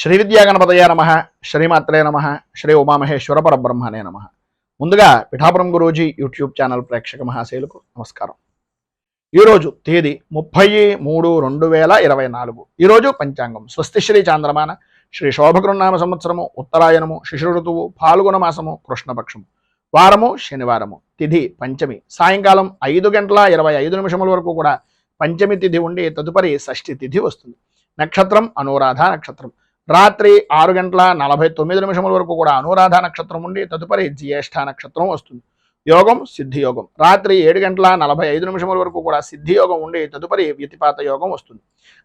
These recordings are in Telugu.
శ్రీ విద్యాగణపతయ నమ, శ్రీమాత్రే నమ, శ్రీ ఉమామహేశ్వర పరబ్రహ్మణే నమ. ముందుగా పిఠాపురం గురూజీ యూట్యూబ్ ఛానల్ ప్రేక్షక మహాశయులకు నమస్కారం. ఈరోజు తేదీ 30/3/2024. ఈరోజు పంచాంగం స్వస్తి శ్రీ చాంద్రమాన శ్రీ శోభకృన్నామ సంవత్సరము, ఉత్తరాయణము, శిశిర ఋతువు, పాల్గొన మాసము, కృష్ణపక్షము, వారము శనివారము, తిథి పంచమి, సాయంకాలం 5:25 వరకు కూడా పంచమి తిథి ఉండి తదుపరి షష్ఠి తిథి వస్తుంది. నక్షత్రం అనురాధ నక్షత్రం. రాత్రి 6:49 వరకు కూడా అనురాధ నక్షత్రం ఉండి తదుపరి జ్యేష్ఠ నక్షత్రం వస్తుంది. యోగం సిద్ధి యోగం. రాత్రి 7:45 వరకు కూడా సిద్ధి యోగం ఉండి తదుపరి వ్యతిపాత యోగం వస్తుంది.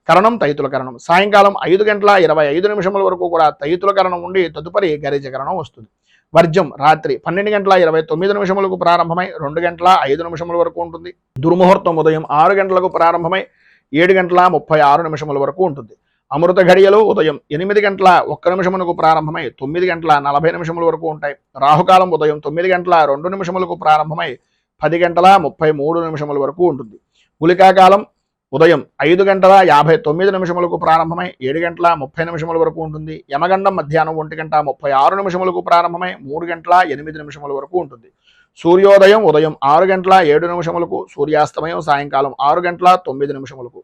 కరణం తైతుల కరణం. సాయంకాలం 5:25 వరకు కూడా తైతుల కరణం ఉండి తదుపరి గరిజ కరణం వస్తుంది. వర్జం రాత్రి 12:29 ప్రారంభమై 2:05 వరకు ఉంటుంది. దుర్ముహూర్తం ఉదయం 6 గంటలకు ప్రారంభమై 7:36 వరకు ఉంటుంది. అమృత ఘడియలు ఉదయం 8:01 ప్రారంభమై 9:40 వరకు ఉంటాయి. రాహుకాలం ఉదయం 9:02 ప్రారంభమై 10:33 వరకు ఉంటుంది. గుళికాకాలం ఉదయం 5:59 ప్రారంభమై 7:30 వరకు ఉంటుంది. యమగండం మధ్యాహ్నం 1:36 ప్రారంభమై 3:08 వరకు ఉంటుంది. సూర్యోదయం ఉదయం 6:07 సూర్యాస్తమయం సాయంకాలం 6:09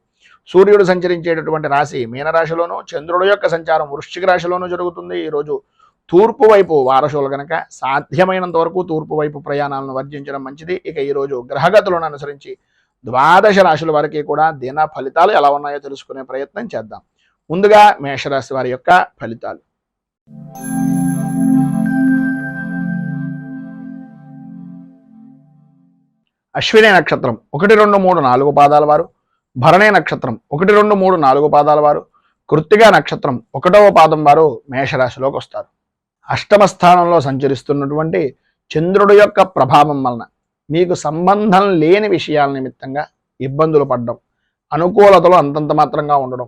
సూర్యుడు సంచరించేటటువంటి రాశి మీనరాశిలోను, చంద్రుడు యొక్క సంచారం వృశ్చిక రాశిలోనూ జరుగుతుంది. ఈరోజు తూర్పు వైపు వారసులు కనుక సాధ్యమైనంత వరకు తూర్పు వైపు ప్రయాణాలను వర్జించడం మంచిది. ఇక ఈరోజు గ్రహగతులను అనుసరించి 12 రాశుల వారికి కూడా దిన ఫలితాలు ఎలా ఉన్నాయో తెలుసుకునే ప్రయత్నం చేద్దాం. ముందుగా మేషరాశి వారి యొక్క ఫలితాలు. అశ్విని నక్షత్రం 1, 2, 3, 4 పాదాల వారు, భరణి నక్షత్రం 1, 2, 3, 4 పాదాల వారు, కృత్తిగా నక్షత్రం 1వ పాదం వారు మేషరాశిలోకి వస్తారు. అష్టమ స్థానంలో సంచరిస్తున్నటువంటి చంద్రుడి యొక్క ప్రభావం వలన మీకు సంబంధం లేని విషయాల నిమిత్తంగా ఇబ్బందులు పడడం, అనుకూలతలు అంతంత మాత్రంగా ఉండడం,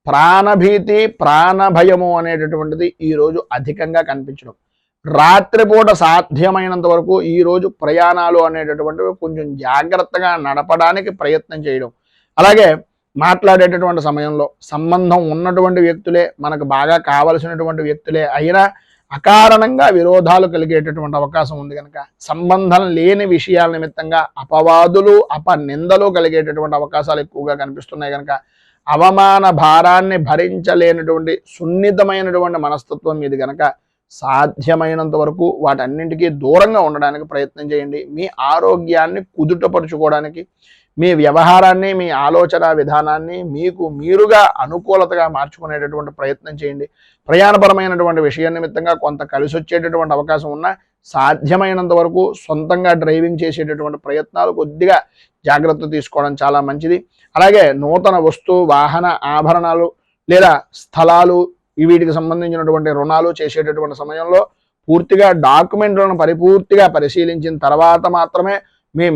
ప్రాణభీతి ప్రాణభయము అనేటటువంటిది ఈరోజు అధికంగా కనిపించడం, రాత్రిపూట సాధ్యమైనంత వరకు ఈరోజు ప్రయాణాలు అనేటటువంటివి కొంచెం జాగ్రత్తగా నడపడానికి ప్రయత్నం చేయడం, అలాగే మాట్లాడేటటువంటి సమయంలో సంబంధం ఉన్నటువంటి వ్యక్తులే, మనకు బాగా కావలసినటువంటి వ్యక్తులే అయినా అకారణంగా విరోధాలు కలిగేటటువంటి అవకాశం ఉంది కనుక సంబంధం లేని విషయాల నిమిత్తంగా అపవాదులు అపనిందలు కలిగేటటువంటి అవకాశాలు ఎక్కువగా కనిపిస్తున్నాయి కనుక అవమాన భారాన్ని భరించలేనటువంటి సున్నితమైనటువంటి మనస్తత్వం మీది కనుక సాధ్యమైనంత వరకు వాటన్నింటికీ దూరంగా ఉండడానికి ప్రయత్నం చేయండి. మీ ఆరోగ్యాన్ని కుదుటపరుచుకోవడానికి, మీ వ్యవహారాన్ని, మీ ఆలోచన విధానాన్ని మీకు మీరుగా అనుకూలతగా మార్చుకునేటటువంటి ప్రయత్నం చేయండి. ప్రయాణపరమైనటువంటి విషయం నిమిత్తంగా కొంత కలిసి వచ్చేటటువంటి అవకాశం ఉన్నా సాధ్యమైనంత వరకు సొంతంగా డ్రైవింగ్ చేసేటటువంటి ప్రయత్నాలు కొద్దిగా జాగ్రత్త తీసుకోవడం చాలా మంచిది. అలాగే నూతన వస్తు వాహన ఆభరణాలు లేదా స్థలాలు వీటికి సంబంధించినటువంటి రుణాలు చేసేటటువంటి సమయంలో పూర్తిగా డాక్యుమెంట్లను పరిపూర్తిగా పరిశీలించిన తర్వాత మాత్రమే మీ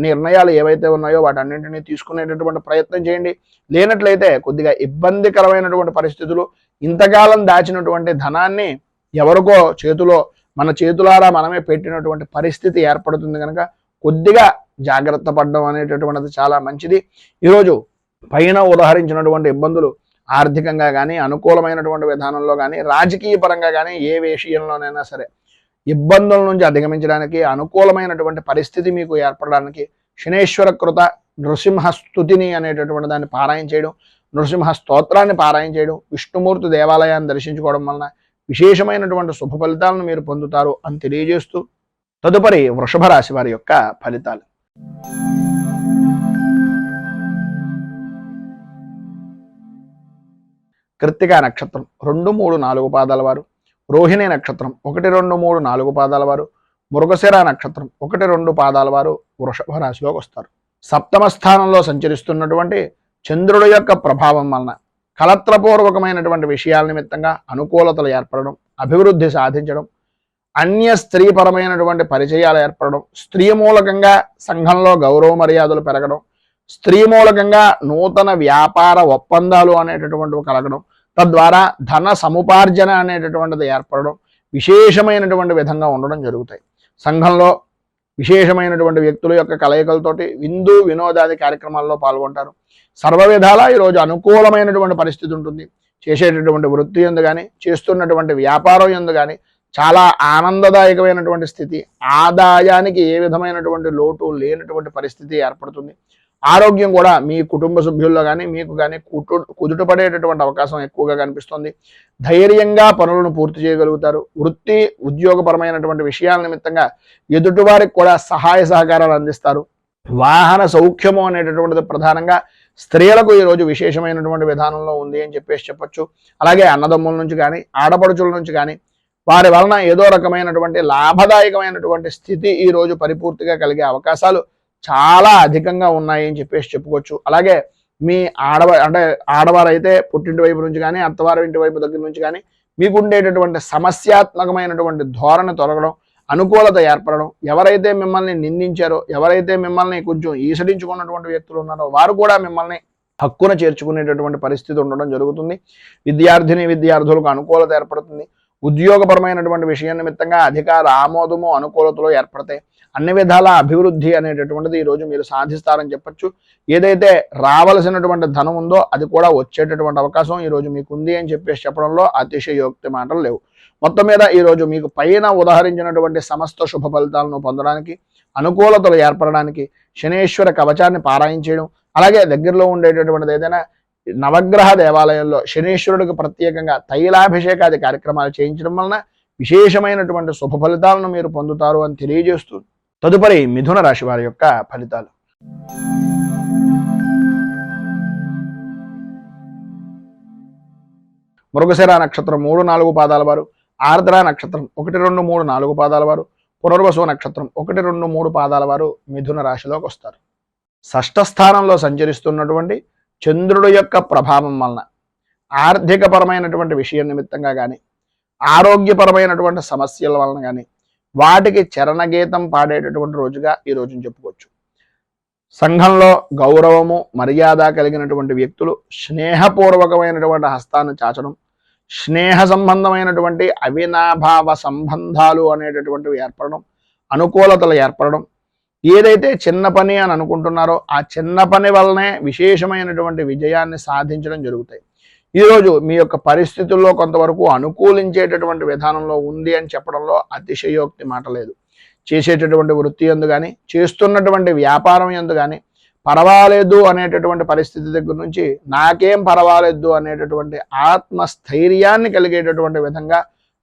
నిర్ణయాలు ఏవైతే ఉన్నాయో వాటన్నింటినీ తీసుకునేటటువంటి ప్రయత్నం చేయండి. లేనట్లయితే కొద్దిగా ఇబ్బందికరమైనటువంటి పరిస్థితులు, ఇంతకాలం దాచినటువంటి ధనాన్ని ఎవరికో చేతిలో మన చేతులారా మనమే పెట్టినటువంటి పరిస్థితి ఏర్పడుతుంది కనుక కొద్దిగా జాగ్రత్త పడడం అనేటటువంటిది చాలా మంచిది. ఈరోజు పైన ఉదహరించినటువంటి ఇబ్బందులు ఆర్థికంగా కానీ, అనుకూలమైనటువంటి విధానంలో కానీ, రాజకీయ పరంగా కానీ ఏ విషయంలోనైనా సరే ఇబ్బందుల నుంచి అధిగమించడానికి, అనుకూలమైనటువంటి పరిస్థితి మీకు ఏర్పడడానికి శనేశ్వర కృత నృసింహస్తుతిని అనేటటువంటి దాన్ని పారాయణ చేయడం, నృసింహ స్తోత్రాన్ని పారాయణ చేయడం, విష్ణుమూర్తి దేవాలయాన్ని దర్శించుకోవడం వలన విశేషమైనటువంటి శుభ ఫలితాలను మీరు పొందుతారు అని తెలియజేస్తూ తదుపరి వృషభ రాశి వారి యొక్క ఫలితాలు. కృత్తికా నక్షత్రం 2, 3, 4 పాదాల వారు, రోహిణి నక్షత్రం 1, 2, 3, 4 పాదాల వారు, మృగశిర నక్షత్రం 1, 2 పాదాల వారు వృషభ రాశిలోకి వస్తారు. సప్తమ స్థానంలో సంచరిస్తున్నటువంటి చంద్రుడి యొక్క ప్రభావం వలన కలత్రపూర్వకమైనటువంటి విషయాల నిమిత్తంగా అనుకూలతలు ఏర్పడడం, అభివృద్ధి సాధించడం, అన్య స్త్రీపరమైనటువంటి పరిచయాలు ఏర్పడడం, స్త్రీ మూలకంగా సంఘంలో గౌరవ మర్యాదలు పెరగడం, స్త్రీ మూలకంగా నూతన వ్యాపార ఒప్పందాలు అనేటటువంటివి కలగడం, తద్వారా ధన సముపార్జన అనేటటువంటిది ఏర్పడడం విశేషమైనటువంటి విధంగా ఉండడం జరుగుతాయి. సంఘంలో విశేషమైనటువంటి వ్యక్తుల యొక్క కలయికలతోటి విందు వినోదాది కార్యక్రమాల్లో పాల్గొంటారు. సర్వ విధాలా ఈరోజు అనుకూలమైనటువంటి పరిస్థితి ఉంటుంది. చేసేటటువంటి వృత్తి యందు కానీ, చేస్తున్నటువంటి వ్యాపారం యందు కానీ చాలా ఆనందదాయకమైనటువంటి స్థితి, ఆదాయానికి ఏ విధమైనటువంటి లోటు లేనటువంటి పరిస్థితి ఏర్పడుతుంది. ఆరోగ్యం కూడా మీ కుటుంబ సభ్యుల్లో కానీ మీకు కానీ కుదుటపడేటటువంటి అవకాశం ఎక్కువగా కనిపిస్తుంది. ధైర్యంగా పనులను పూర్తి చేయగలుగుతారు. వృత్తి ఉద్యోగపరమైనటువంటి విషయాల నిమిత్తంగా ఎదుటివారికి కూడా సహాయ సహకారాలు అందిస్తారు. వాహన సౌఖ్యము అనేటటువంటిది ప్రధానంగా స్త్రీలకు ఈరోజు విశేషమైనటువంటి విధానంలో ఉంది అని చెప్పొచ్చు. అలాగే అన్నదమ్ముల నుంచి కానీ, ఆడపడుచుల నుంచి కానీ వారి వలన ఏదో రకమైనటువంటి లాభదాయకమైనటువంటి స్థితి ఈరోజు పరిపూర్తిగా కలిగే అవకాశాలు చాలా అధికంగా ఉన్నాయి అని చెప్పుకోవచ్చు. అలాగే మీ ఆడవారు అయితే పుట్టింటి వైపు నుంచి కానీ, అత్తవారి ఇంటి వైపు దగ్గర నుంచి కానీ మీకు ఉండేటటువంటి సమస్యాత్మకమైనటువంటి ధోరణి తొలగడం, అనుకూలత ఏర్పడడం, ఎవరైతే మిమ్మల్ని నిందించారో, ఎవరైతే మిమ్మల్ని కొంచెం ఈసడించుకున్నటువంటి వ్యక్తులు ఉన్నారో వారు కూడా మిమ్మల్ని హక్కున చేర్చుకునేటటువంటి పరిస్థితి ఉండడం జరుగుతుంది. విద్యార్థులకు అనుకూలత ఏర్పడుతుంది. ఉద్యోగపరమైనటువంటి విషయం నిమిత్తంగా అధికార ఆమోదము, అనుకూలతలు ఏర్పడతాయి. అన్ని విధాల అభివృద్ధి అనేటటువంటిది ఈరోజు మీరు సాధిస్తారని చెప్పొచ్చు. ఏదైతే రావలసినటువంటి ధనం ఉందో అది కూడా వచ్చేటటువంటి అవకాశం ఈరోజు మీకు ఉంది అని చెప్పడంలో అతిశయోక్తి మాటలు లేవు. మొత్తం మీద ఈరోజు మీకు పైన ఉదాహరించినటువంటి సమస్త శుభ ఫలితాలను పొందడానికి, అనుకూలతలు ఏర్పడడానికి శనేశ్వర కవచాన్ని పారాయణ చేయడం, అలాగే దగ్గరలో ఉండేటటువంటిది ఏదైనా నవగ్రహ దేవాలయంలో శనీశ్వరుడికి ప్రత్యేకంగా తైలాభిషేకాది కార్యక్రమాలు చేయించడం వలన విశేషమైనటువంటి శుభ ఫలితాలను మీరు పొందుతారు అని తెలియజేస్తూ తదుపరి మిథున రాశి వారి యొక్క ఫలితాలు. మృగశిర నక్షత్రం 3-4 పాదాల వారు, ఆర్ద్ర నక్షత్రం 1, 2, 3, 4 పాదాల వారు, పునర్వసు నక్షత్రం 1, 2, 3 పాదాల వారు మిథున రాశిలోకి వస్తారు. షష్ఠ స్థానంలో సంచరిస్తున్నటువంటి చంద్రుడు యొక్క ప్రభావం వలన ఆర్థికపరమైనటువంటి విషయం నిమిత్తంగా కానీ, ఆరోగ్యపరమైనటువంటి సమస్యల వలన కానీ వాటికి చరణగీతం పాడేటటువంటి రోజుగా ఈ రోజును చెప్పుకోవచ్చు. సంఘంలో గౌరవము, మర్యాద కలిగినటువంటి వ్యక్తులు స్నేహపూర్వకమైనటువంటి హస్తాన్ని చాచడం, స్నేహ సంబంధమైనటువంటి అవినాభావ సంబంధాలు అనేటటువంటివి ఏర్పడడం, అనుకూలతలు ఏర్పడడం, ఏదైతే చిన్న పని అని అనుకుంటున్నారో ఆ చిన్న పని వల్లనే విశేషమైనటువంటి విజయాన్ని సాధించడం జరుగుతాయి. ఈరోజు మీ యొక్క పరిస్థితుల్లో కొంతవరకు అనుకూలించేటటువంటి విధానంలో ఉంది అని చెప్పడంలో అతిశయోక్తి మాట లేదు. చేసేటటువంటి వృత్తి యందు కానీ, చేస్తున్నటువంటి వ్యాపారం యందు కానీ పర్వాలేదు అనేటటువంటి పరిస్థితి దగ్గర నుంచి నాకేం పర్వాలేదు అనేటటువంటి ఆత్మస్థైర్యాన్ని కలిగేటటువంటి విధంగా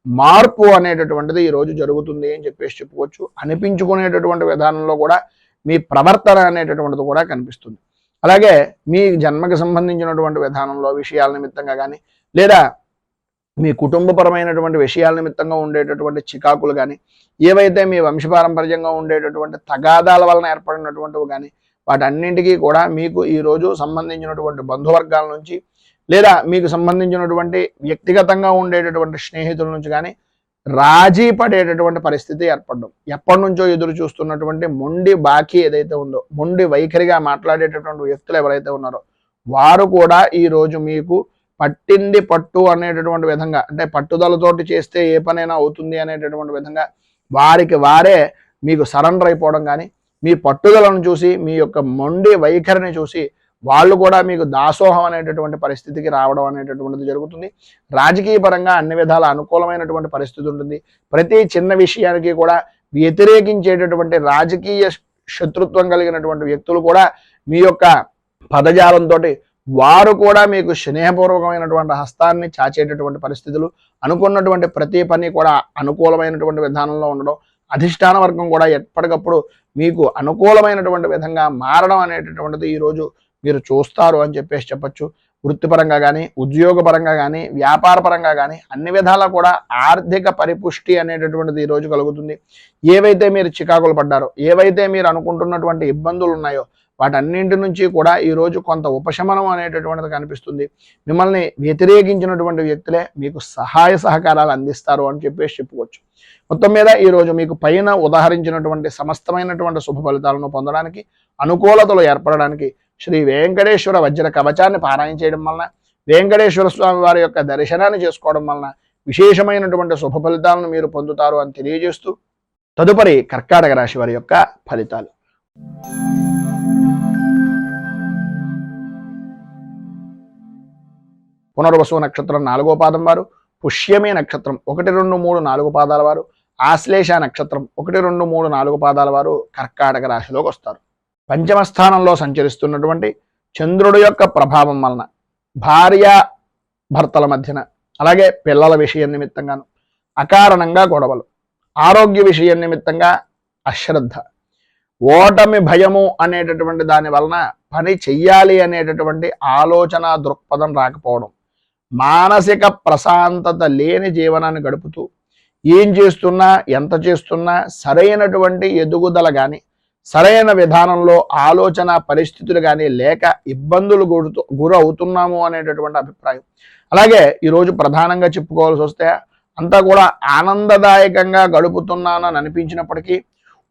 మార్పు అనేటటువంటిది ఈరోజు జరుగుతుంది అని చెప్పుకోవచ్చు. అనిపించుకునేటటువంటి విధానంలో కూడా మీ ప్రవర్తన అనేటటువంటిది కూడా కనిపిస్తుంది. అలాగే మీ జన్మకి సంబంధించినటువంటి విధానంలో విషయాల నిమిత్తంగా కానీ, లేదా మీ కుటుంబపరమైనటువంటి విషయాల నిమిత్తంగా ఉండేటటువంటి చికాకులు కానీ, ఏవైతే మీ వంశపారంపర్యంగా ఉండేటటువంటి తగాదాల వలన ఏర్పడినటువంటివి కానీ వాటన్నింటికీ కూడా మీకు ఈరోజు సంబంధించినటువంటి బంధువర్గాల నుంచి, లేదా మీకు సంబంధించినటువంటి వ్యక్తిగతంగా ఉండేటటువంటి స్నేహితుల నుంచి కానీ రాజీ పడేటటువంటి పరిస్థితి ఏర్పడడం, ఎప్పటి నుంచో ఎదురు చూస్తున్నటువంటి మొండి బాకీ ఏదైతే ఉందో, మొండి వైఖరిగా మాట్లాడేటటువంటి వ్యక్తులు ఎవరైతే ఉన్నారో వారు కూడా ఈరోజు మీకు పట్టింది పట్టు అనేటటువంటి విధంగా, అంటే పట్టుదలతోటి చేస్తే ఏ పనైనా అవుతుంది అనేటటువంటి విధంగా వారికి వారే మీకు సరెండర్ అయిపోవడం కానీ, మీ పట్టుదలను చూసి, మీ యొక్క మొండి వైఖరిని చూసి వాళ్ళు కూడా మీకు దాసోహం అనేటటువంటి పరిస్థితికి రావడం అనేటటువంటిది జరుగుతుంది. రాజకీయ పరంగా అన్ని విధాల అనుకూలమైనటువంటి పరిస్థితి ఉంటుంది. ప్రతి చిన్న విషయానికి కూడా వ్యతిరేకించేటటువంటి రాజకీయ శత్రుత్వం కలిగినటువంటి వ్యక్తులు కూడా మీ యొక్క పదజాలంతో వారు కూడా మీకు స్నేహపూర్వకమైనటువంటి హస్తాన్ని చాచేటటువంటి పరిస్థితులు, అనుకున్నటువంటి ప్రతి పని కూడా అనుకూలమైనటువంటి విధానంలో ఉండడం, అధిష్టాన వర్గం కూడా ఎప్పటికప్పుడు మీకు అనుకూలమైనటువంటి విధంగా మారడం అనేటటువంటిది ఈరోజు మీరు చూస్తారు అని చెప్పొచ్చు. వృత్తిపరంగా కానీ, ఉద్యోగపరంగా కానీ, వ్యాపారపరంగా కానీ అన్ని విధాలా కూడా ఆర్థిక పరిపుష్టి అనేటటువంటిది ఈరోజు కలుగుతుంది. ఏవైతే మీరు చికాకులు పడ్డారో, ఏవైతే మీరు అనుకుంటున్నటువంటి ఇబ్బందులు ఉన్నాయో వాటన్నింటి నుంచి కూడా ఈరోజు కొంత ఉపశమనం అనేటటువంటిది కనిపిస్తుంది. మిమ్మల్ని వ్యతిరేకించినటువంటి వ్యక్తులే మీకు సహాయ సహకారాలు అందిస్తారు అని చెప్పుకోవచ్చు. మొత్తం మీద ఈరోజు మీకు పైన ఉదాహరించినటువంటి సమస్తమైనటువంటి శుభ ఫలితాలను పొందడానికి, అనుకూలతలు ఏర్పడడానికి శ్రీ వెంకటేశ్వర వజ్ర కవచాన్ని పారాయణ చేయడం వలన, వెంకటేశ్వర స్వామి వారి యొక్క దర్శనాన్ని చేసుకోవడం వలన విశేషమైనటువంటి శుభ ఫలితాలను మీరు పొందుతారు అని తెలియజేస్తూ తదుపరి కర్కాటక రాశి వారి యొక్క ఫలితాలు. పునర్వసు నక్షత్రం 4వ పాదం వారు, పుష్యమి నక్షత్రం 1, 2, 3, 4 పాదాల వారు, ఆశ్లేష నక్షత్రం 1, 2, 3, 4 పాదాల వారు కర్కాటక రాశిలోకి వస్తారు. పంచమ స్థానంలో సంచరిస్తున్నటువంటి చంద్రుడి యొక్క ప్రభావం వలన భార్య భర్తల మధ్యన, అలాగే పిల్లల విషయం నిమిత్తంగాను అకారణంగా గొడవలు, ఆరోగ్య విషయం నిమిత్తంగా అశ్రద్ధ, ఓటమి భయము అనేటటువంటి దాని వలన పని చెయ్యాలి అనేటటువంటి ఆలోచన దృక్పథం రాకపోవడం, మానసిక ప్రశాంతత లేని జీవనాన్ని గడుపుతూ ఏం చేస్తున్నా ఎంత చేస్తున్నా సరైనటువంటి ఎదుగుదల కానీ సరైన విధానంలో ఆలోచన పరిస్థితులు కానీ లేక ఇబ్బందులు గురవుతున్నాము అనేటటువంటి అభిప్రాయం. అలాగే ఈరోజు ప్రధానంగా చెప్పుకోవాల్సి వస్తే అంతా కూడా ఆనందదాయకంగా గడుపుతున్నానని అనిపించినప్పటికీ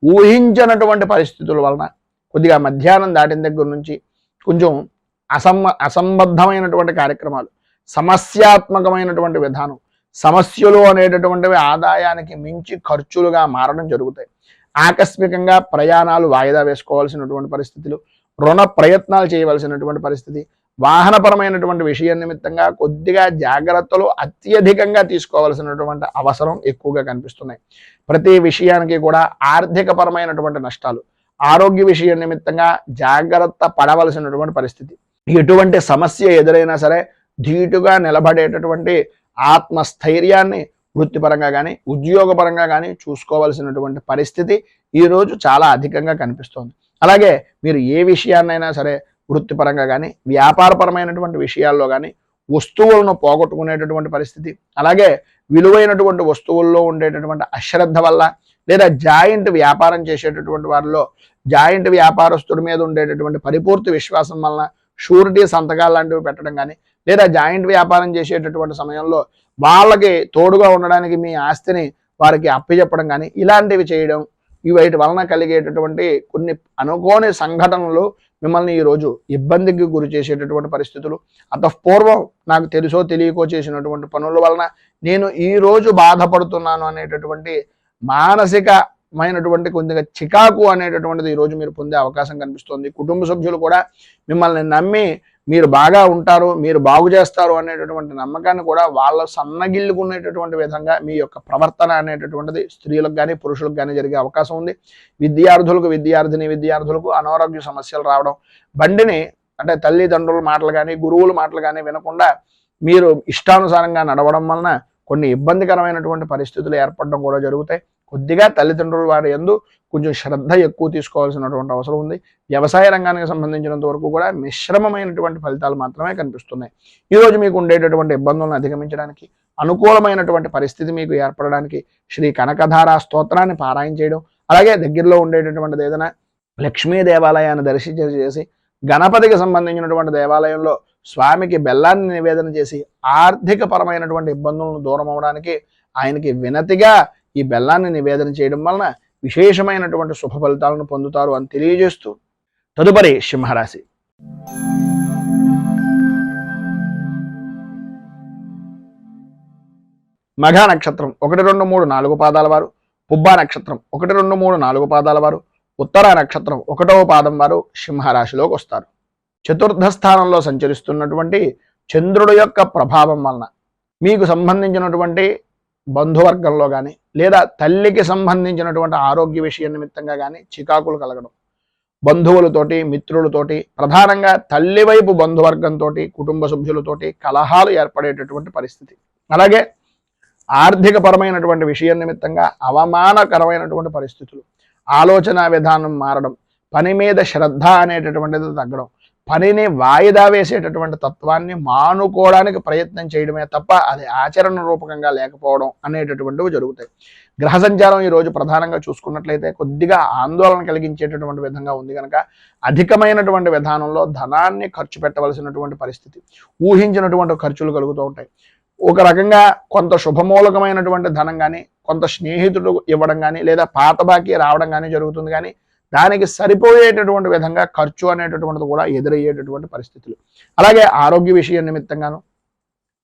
ఊహించినటువంటి పరిస్థితుల వలన కొద్దిగా మధ్యాహ్నం దాటిన దగ్గర నుంచి కొంచెం అసంబద్ధమైనటువంటి కార్యక్రమాలు, సమస్యాత్మకమైనటువంటి విధానం, సమస్యలు అనేటటువంటివి ఆదాయానికి మించి ఖర్చులుగా మారడం జరుగుతాయి. ఆకస్మికంగా ప్రయాణాలు వాయిదా వేసుకోవాల్సినటువంటి పరిస్థితులు, రుణ ప్రయత్నాలు చేయవలసినటువంటి పరిస్థితి, వాహనపరమైనటువంటి విషయం నిమిత్తంగా కొద్దిగా జాగ్రత్తలు అత్యధికంగా తీసుకోవాల్సినటువంటి అవసరం ఎక్కువగా కనిపిస్తున్నాయి. ప్రతి విషయానికి కూడా ఆర్థికపరమైనటువంటి నష్టాలు, ఆరోగ్య విషయం నిమిత్తంగా జాగ్రత్త పడవలసినటువంటి పరిస్థితి. ఎటువంటి సమస్య ఎదురైనా సరే ధీటుగా నిలబడేటటువంటి ఆత్మస్థైర్యాన్ని వృత్తిపరంగా కానీ ఉద్యోగపరంగా కానీ చూసుకోవాల్సినటువంటి పరిస్థితి ఈరోజు చాలా అధికంగా కనిపిస్తోంది. అలాగే మీరు ఏ విషయాన్నైనా సరే వృత్తిపరంగా కానీ వ్యాపారపరమైనటువంటి విషయాల్లో కానీ వస్తువులను పోగొట్టుకునేటటువంటి పరిస్థితి, అలాగే విలువైనటువంటి వస్తువుల్లో ఉండేటటువంటి అశ్రద్ధ వల్ల లేదా జాయింట్ వ్యాపారం చేసేటటువంటి వారిలో జాయింట్ వ్యాపారస్తుడి మీద ఉండేటటువంటి పరిపూర్తి విశ్వాసం వలన షూరిటీ సంతకాలు లాంటివి పెట్టడం కానీ, లేదా జాయింట్ వ్యాపారం చేసేటటువంటి సమయంలో వాళ్ళకి తోడుగా ఉండడానికి మీ ఆస్తిని వారికి అప్పచెప్పడం కానీ ఇలాంటివి చేయడం, వీటి వలన కలిగేటటువంటి కొన్ని అనుకోని సంఘటనలు మిమ్మల్ని ఈరోజు ఇబ్బందికి గురి చేసేటటువంటి పరిస్థితులు, అంతఃపూర్వం నాకు తెలుసో తెలియకో చేసినటువంటి పనుల వలన నేను ఈరోజు బాధపడుతున్నాను అనేటటువంటి మానసికమైనటువంటి కొద్దిగా చికాకు అనేటటువంటిది ఈరోజు మీరు పొందే అవకాశం కనిపిస్తుంది. కుటుంబ సభ్యులు కూడా మిమ్మల్ని నమ్మి మీరు బాగా ఉంటారు, మీరు బాగు చేస్తారు అనేటటువంటి నమ్మకాన్ని కూడా వాళ్ళ సన్నగిల్లుకునేటటువంటి విధంగా మీ యొక్క ప్రవర్తన అనేటటువంటిది స్త్రీలకు కానీ పురుషులకు కానీ జరిగే అవకాశం ఉంది. విద్యార్థులకు అనారోగ్య సమస్యలు రావడం, బండిని అంటే తల్లిదండ్రుల మాటలు కానీ గురువుల మాటలు కానీ వినకుండా మీరు ఇష్టానుసారంగా నడవడం వలన కొన్ని ఇబ్బందికరమైనటువంటి పరిస్థితులు ఏర్పడడం కూడా జరుగుతాయి. కొద్దిగా తల్లిదండ్రుల వారి యందు కొంచెం శ్రద్ధ ఎక్కువ తీసుకోవాల్సినటువంటి అవసరం ఉంది. వ్యవసాయ రంగానికి సంబంధించినంత వరకు కూడా మిశ్రమమైనటువంటి ఫలితాలు మాత్రమే కనిపిస్తున్నాయి. ఈరోజు మీకు ఉండేటటువంటి ఇబ్బందులను అధిగమించడానికి, అనుకూలమైనటువంటి పరిస్థితి మీకు ఏర్పడడానికి శ్రీ కనకధార స్తోత్రాన్ని పారాయణ చేయడం, అలాగే దగ్గరలో ఉండేటటువంటిది ఏదైనా లక్ష్మీ దేవాలయాన్ని దర్శించేసి గణపతికి సంబంధించినటువంటి దేవాలయంలో స్వామికి బెల్లాన్ని నివేదన చేసి ఆర్థిక పరమైనటువంటి ఇబ్బందులను దూరం అవడానికి ఆయనకి వినతిగా ఈ బెల్లాన్ని నివేదన చేయడం వలన విశేషమైనటువంటి శుభ ఫలితాలను పొందుతారు అని తెలియజేస్తూ తదుపరి సింహరాశి. మఘ నక్షత్రం 1, 2, 3, 4 పాదాల వారు, పుబ్బా నక్షత్రం 1, 2, 3, 4 పాదాల వారు, ఉత్తర నక్షత్రం 1వ పాదం వారు సింహరాశిలోకి వస్తారు. చతుర్థ స్థానంలో సంచరిస్తున్నటువంటి చంద్రుడి యొక్క ప్రభావం వలన మీకు సంబంధించినటువంటి బంధువర్గంలో కానీ లేదా తల్లికి సంబంధించినటువంటి ఆరోగ్య విషయం నిమిత్తంగా కానీ చికాకులు కలగడం, బంధువులతోటి మిత్రులతోటి ప్రధానంగా తల్లి వైపు బంధువర్గంతో కుటుంబ సభ్యులతోటి కలహాలు ఏర్పడేటటువంటి పరిస్థితి, అలాగే ఆర్థిక పరమైనటువంటి విషయం నిమిత్తంగా అవమానకరమైనటువంటి పరిస్థితులు, ఆలోచన విధానం మారడం, పని మీద శ్రద్ధ అనేటటువంటిది తగ్గడం, పనిని వాయిదా వేసేటటువంటి తత్వాన్ని మానుకోవడానికి ప్రయత్నం చేయడమే తప్ప అది ఆచరణ రూపకంగా లేకపోవడం అనేటటువంటివి జరుగుతాయి. గ్రహ సంచారం ఈరోజు ప్రధానంగా చూసుకున్నట్లయితే కొద్దిగా ఆందోళన కలిగించేటటువంటి విధంగా ఉంది కనుక అధికమైనటువంటి విధానంలో ధనాన్ని ఖర్చు పెట్టవలసినటువంటి పరిస్థితి, ఊహించినటువంటి ఖర్చులు కలుగుతూ ఉంటాయి. ఒక రకంగా కొంత శుభమూలకమైనటువంటి ధనం కానీ కొంత స్నేహితుడు ఇవ్వడం కానీ లేదా పాత బాకీ రావడం కానీ జరుగుతుంది, కానీ దానికి సరిపోయేటటువంటి విధంగా ఖర్చు అనేటటువంటిది కూడా ఎదురయ్యేటటువంటి పరిస్థితులు, అలాగే ఆరోగ్య విషయం నిమిత్తంగాను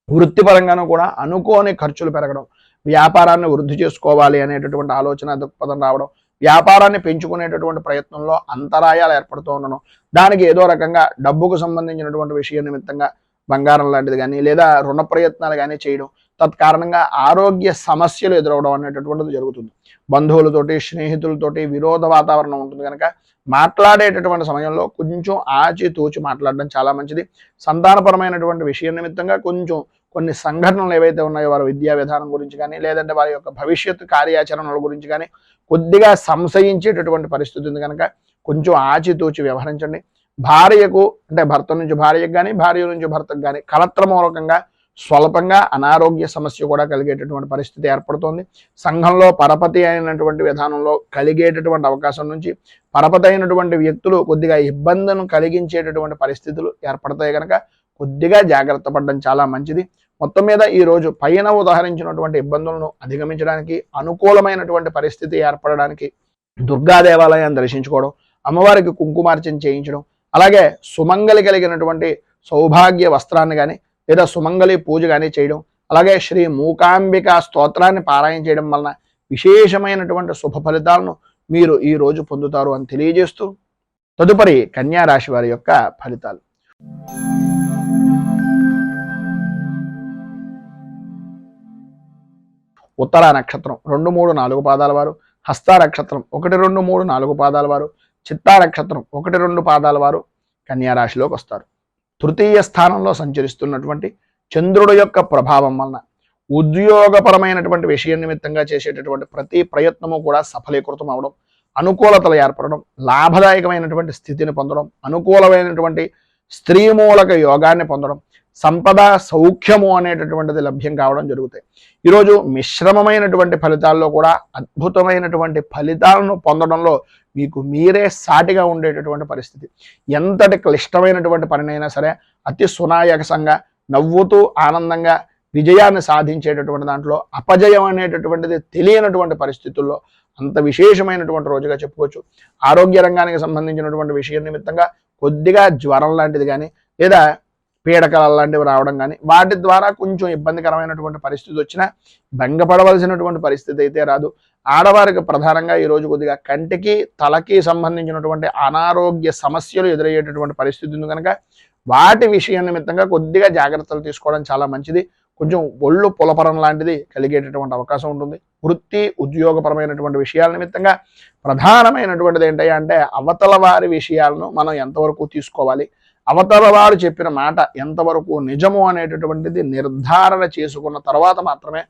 వృత్తిపరంగాను కూడా అనుకోని ఖర్చులు పెరగడం, వ్యాపారాన్ని వృద్ధి చేసుకోవాలి అనేటటువంటి ఆలోచన దృక్పథం రావడం, వ్యాపారాన్ని పెంచుకునేటటువంటి ప్రయత్నంలో అంతరాయాలు ఏర్పడుతూ ఉండడం, దానికి ఏదో రకంగా డబ్బుకు సంబంధించినటువంటి విషయం నిమిత్తంగా బంగారం లాంటిది కానీ లేదా రుణ ప్రయత్నాలు కానీ చేయడం, తత్కారణంగా ఆరోగ్య సమస్యలు ఎదురవడం అనేటటువంటిది జరుగుతుంది. బంధువులతోటి స్నేహితులతోటి విరోధ వాతావరణం ఉంటుంది కనుక మాట్లాడేటటువంటి సమయంలో కొంచెం ఆచితూచి మాట్లాడడం చాలా మంచిది. సంతానపరమైనటువంటి విషయం నిమిత్తంగా కొంచెం కొన్ని సంఘటనలు ఏవైతే ఉన్నాయో వారి విద్యా విధానం గురించి కానీ లేదంటే వారి యొక్క భవిష్యత్తు కార్యాచరణల గురించి కానీ కొద్దిగా సంశయించేటటువంటి పరిస్థితి ఉంది కనుక కొంచెం ఆచితూచి వ్యవహరించండి. భార్యకు అంటే భర్త నుంచి భార్యకు కానీ భార్య నుంచి భర్తకు కానీ కలత్ర మూలకంగా స్వల్పంగా అనారోగ్య సమస్య కూడా కలిగేటటువంటి పరిస్థితి ఏర్పడుతోంది. సంఘంలో పరపతి అయినటువంటి విధానంలో కలిగేటటువంటి అవకాశం నుంచి పరపతి అయినటువంటి వ్యక్తులు కొద్దిగా ఇబ్బందులను కలిగించేటటువంటి పరిస్థితులు ఏర్పడతాయి కనుక కొద్దిగా జాగ్రత్త పడడం చాలా మంచిది. మొత్తం మీద ఈరోజు పైన ఉదాహరించినటువంటి ఇబ్బందులను అధిగమించడానికి అనుకూలమైనటువంటి పరిస్థితి ఏర్పడడానికి దుర్గా దేవాలయాన్ని దర్శించుకోవడం, అమ్మవారికి కుంకుమార్చన చేయించడం, అలాగే సుమంగలి కలిగినటువంటి సౌభాగ్య వస్త్రాన్ని కానీ లేదా సుమంగళి పూజ కానీ చేయడం, అలాగే శ్రీ మూకాంబిక స్తోత్రాన్ని పారాయణ చేయడం వలన విశేషమైనటువంటి శుభ ఫలితాలను మీరు ఈ రోజు పొందుతారు అని తెలియజేస్తూ తదుపరి కన్యా రాశి వారి యొక్క ఫలితాలు. ఉత్తర నక్షత్రం 2, 3, 4 పాదాల వారు, హస్త నక్షత్రం 1, 2, 3, 4 పాదాల వారు, చిత్తా నక్షత్రం 1, 2 పాదాల వారు కన్యా రాశిలోకి వస్తారు. తృతీయ స్థానంలో సంచరిస్తున్నటువంటి చంద్రుడు యొక్క ప్రభావం వలన ఉద్యోగపరమైనటువంటి విషయం నిమిత్తంగా చేసేటటువంటి ప్రతి ప్రయత్నము కూడా సఫలీకృతం అవడం, అనుకూలతలు ఏర్పడడం, లాభదాయకమైనటువంటి స్థితిని పొందడం, అనుకూలమైనటువంటి స్త్రీమూలక యోగాన్ని పొందడం, సంపద సౌఖ్యము అనేటటువంటిది లభ్యం కావడం జరుగుతాయి. ఈరోజు మిశ్రమమైనటువంటి ఫలితాల్లో కూడా అద్భుతమైనటువంటి ఫలితాలను పొందడంలో మీకు మీరే సాటిగా ఉండేటటువంటి పరిస్థితి. ఎంతటి క్లిష్టమైనటువంటి పనినైనా సరే అతి సునాయాసంగా నవ్వుతూ ఆనందంగా విజయాన్ని సాధించేటటువంటి దాంట్లో అపజయం అనేటటువంటిది తెలియనటువంటి పరిస్థితుల్లో అంత విశేషమైనటువంటి రోజుగా చెప్పుకోవచ్చు. ఆరోగ్య రంగానికి సంబంధించినటువంటి విషయం నిమిత్తంగా కొద్దిగా జ్వరం లాంటిది కానీ లేదా పీడకల లాంటివి రావడం కానీ వాటి ద్వారా కొంచెం ఇబ్బందికరమైనటువంటి పరిస్థితి వచ్చినా భంగపడవలసినటువంటి పరిస్థితి అయితే రాదు. ఆడవారికి ప్రధానంగా ఈరోజు కొద్దిగా కంటికి తలకి సంబంధించినటువంటి అనారోగ్య సమస్యలు ఎదురయ్యేటటువంటి పరిస్థితి ఉంది కనుక వాటి విషయం నిమిత్తంగా కొద్దిగా జాగ్రత్తలు తీసుకోవడం చాలా మంచిది. కొంచెం ఒళ్ళు పులపరం లాంటిది కలిగేటటువంటి అవకాశం ఉంటుంది. వృత్తి ఉద్యోగపరమైనటువంటి విషయాల నిమిత్తంగా ప్రధానమైనటువంటిది ఏంటంటే అవతల వారి విషయాలను మనం ఎంతవరకు తీసుకోవాలి, అవతల వారు చెప్పిన మాట ఎంతవరకు నిజము అనేటటువంటిది నిర్ధారణ చేసుకున్న తర్వాత మాత్రమే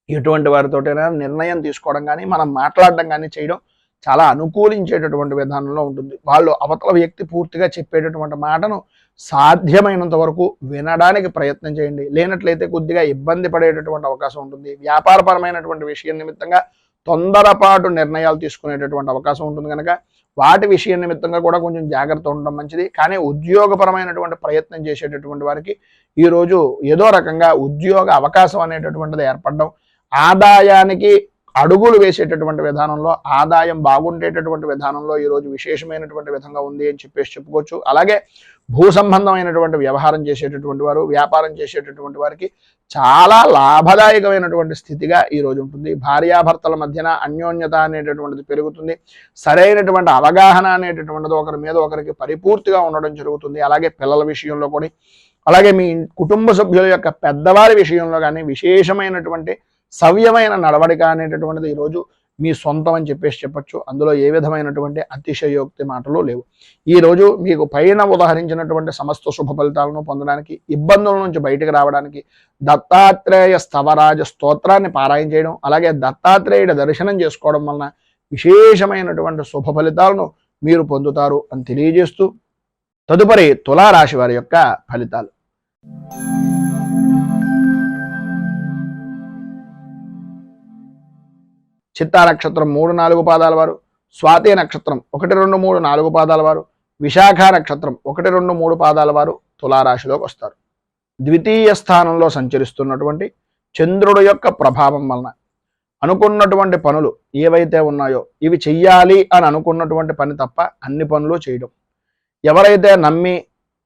ఎటువంటి వారితోటైనా నిర్ణయం తీసుకోవడం కానీ మనం మాట్లాడడం కానీ చేయడం చాలా అనుకూలించేటటువంటి విధానంలో ఉంటుంది. వాళ్ళు అవతల వ్యక్తి పూర్తిగా చెప్పేటటువంటి మాటను సాధ్యమైనంత వరకు వినడానికి ప్రయత్నం చేయండి. లేనట్లయితే కొద్దిగా ఇబ్బంది పడేటటువంటి అవకాశం ఉంటుంది. వ్యాపారపరమైనటువంటి విషయం నిమిత్తంగా తొందరపాటు నిర్ణయాలు తీసుకునేటటువంటి అవకాశం ఉంటుంది కనుక వాటి విషయం నిమిత్తంగా కూడా కొంచెం జాగ్రత్త ఉండడం మంచిది. కానీ ఉద్యోగపరమైనటువంటి ప్రయత్నం చేసేటటువంటి వారికి ఈరోజు ఏదో రకంగా ఉద్యోగ అవకాశం అనేటటువంటిది ఏర్పడడం, ఆదాయానికి అడుగులు వేసేటటువంటి విధానంలో ఆదాయం బాగుండేటటువంటి విధానంలో ఈరోజు విశేషమైనటువంటి విధంగా ఉంది అని చెప్పుకోవచ్చు. అలాగే భూ సంబంధమైనటువంటి వ్యవహారం చేసేటటువంటి వారు, వ్యాపారం చేసేటటువంటి వారికి చాలా లాభదాయకమైనటువంటి స్థితిగా ఈరోజు ఉంటుంది. భార్యాభర్తల మధ్యన అన్యోన్యత అనేటటువంటిది పెరుగుతుంది. సరైనటువంటి అవగాహన అనేటటువంటిది ఒకరి మీద ఒకరికి పరిపూర్తిగా ఉండడం జరుగుతుంది. అలాగే పిల్లల విషయంలో కూడా, అలాగే మీ కుటుంబ సభ్యుల యొక్క పెద్దవారి విషయంలో కానీ విశేషమైనటువంటి సవ్యమైన నడవడిక అనేటటువంటిది ఈరోజు మీ సొంతం అని చెప్పొచ్చు. అందులో ఏ విధమైనటువంటి అతిశయోక్తి మాటలు లేవు. ఈరోజు మీకు పైన ఉదాహరించినటువంటి సమస్త శుభ ఫలితాలను పొందడానికి, ఇబ్బందుల నుంచి బయటకు రావడానికి దత్తాత్రేయ స్థవరాజ స్తోత్రాన్ని పారాయణ చేయడం, అలాగే దత్తాత్రేయుడి దర్శనం చేసుకోవడం వలన విశేషమైనటువంటి శుభ ఫలితాలను మీరు పొందుతారు అని తెలియజేస్తూ తదుపరి తులారాశి వారి యొక్క ఫలితాలు. చిత్తా నక్షత్రం 3, 4 పాదాల వారు, స్వాతి నక్షత్రం 1, 2, 3, 4 పాదాల వారు, విశాఖ నక్షత్రం 1, 2, 3 పాదాల వారు తులారాశిలోకి వస్తారు. ద్వితీయ స్థానంలో సంచరిస్తున్నటువంటి చంద్రుడు యొక్క ప్రభావం వలన అనుకున్నటువంటి పనులు ఏవైతే ఉన్నాయో ఇవి చెయ్యాలి అని అనుకున్నటువంటి పని తప్ప అన్ని పనులు చేయడం, ఎవరైతే నమ్మి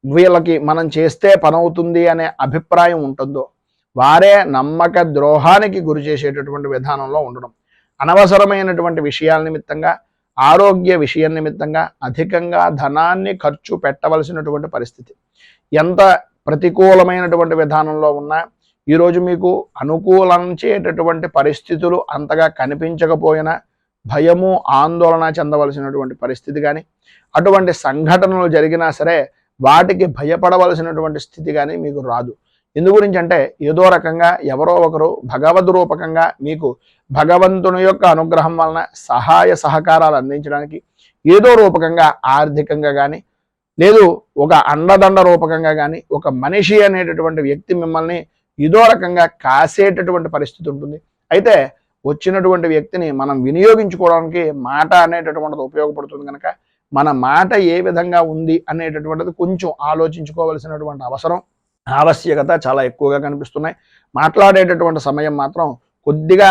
వీళ్ళకి మనం చేస్తే పని అవుతుంది అనే అభిప్రాయం ఉంటుందో వారే నమ్మక ద్రోహానికి గురి చేసేటటువంటి విధానంలో ఉండడం, అనవసరమైనటువంటి విషయాల నిమిత్తంగా ఆరోగ్య విషయం నిమిత్తంగా అధికంగా ధనాన్ని ఖర్చు పెట్టవలసినటువంటి పరిస్థితి, ఎంత ప్రతికూలమైనటువంటి విధానంలో ఉన్నా ఈరోజు మీకు అనుకూలించేటటువంటి పరిస్థితులు అంతగా కనిపించకపోయినా భయము ఆందోళన చెందవలసినటువంటి పరిస్థితి కానీ అటువంటి సంఘటనలు జరిగినా సరే వాటికి భయపడవలసినటువంటి స్థితి కానీ మీకు రాదు. ఎందు గురించి అంటే ఏదో రకంగా ఎవరో ఒకరు భగవద్ రూపకంగా మీకు భగవంతుని యొక్క అనుగ్రహం వలన సహాయ సహకారాలు అందించడానికి ఏదో రూపకంగా ఆర్థికంగా కానీ లేదు ఒక అండదండ రూపకంగా కానీ ఒక మనిషి అనేటటువంటి వ్యక్తి మిమ్మల్ని ఏదో రకంగా కాసేటటువంటి పరిస్థితి ఉంటుంది. అయితే వచ్చినటువంటి వ్యక్తిని మనం వినియోగించుకోవడానికి మాట అనేటటువంటిది ఉపయోగపడుతుంది కనుక మన మాట ఏ విధంగా ఉంది అనేటటువంటిది కొంచెం ఆలోచించుకోవలసినటువంటి ఆవశ్యకత చాలా ఎక్కువగా కనిపిస్తున్నాయి. మాట్లాడేటటువంటి సమయం మాత్రం కొద్దిగా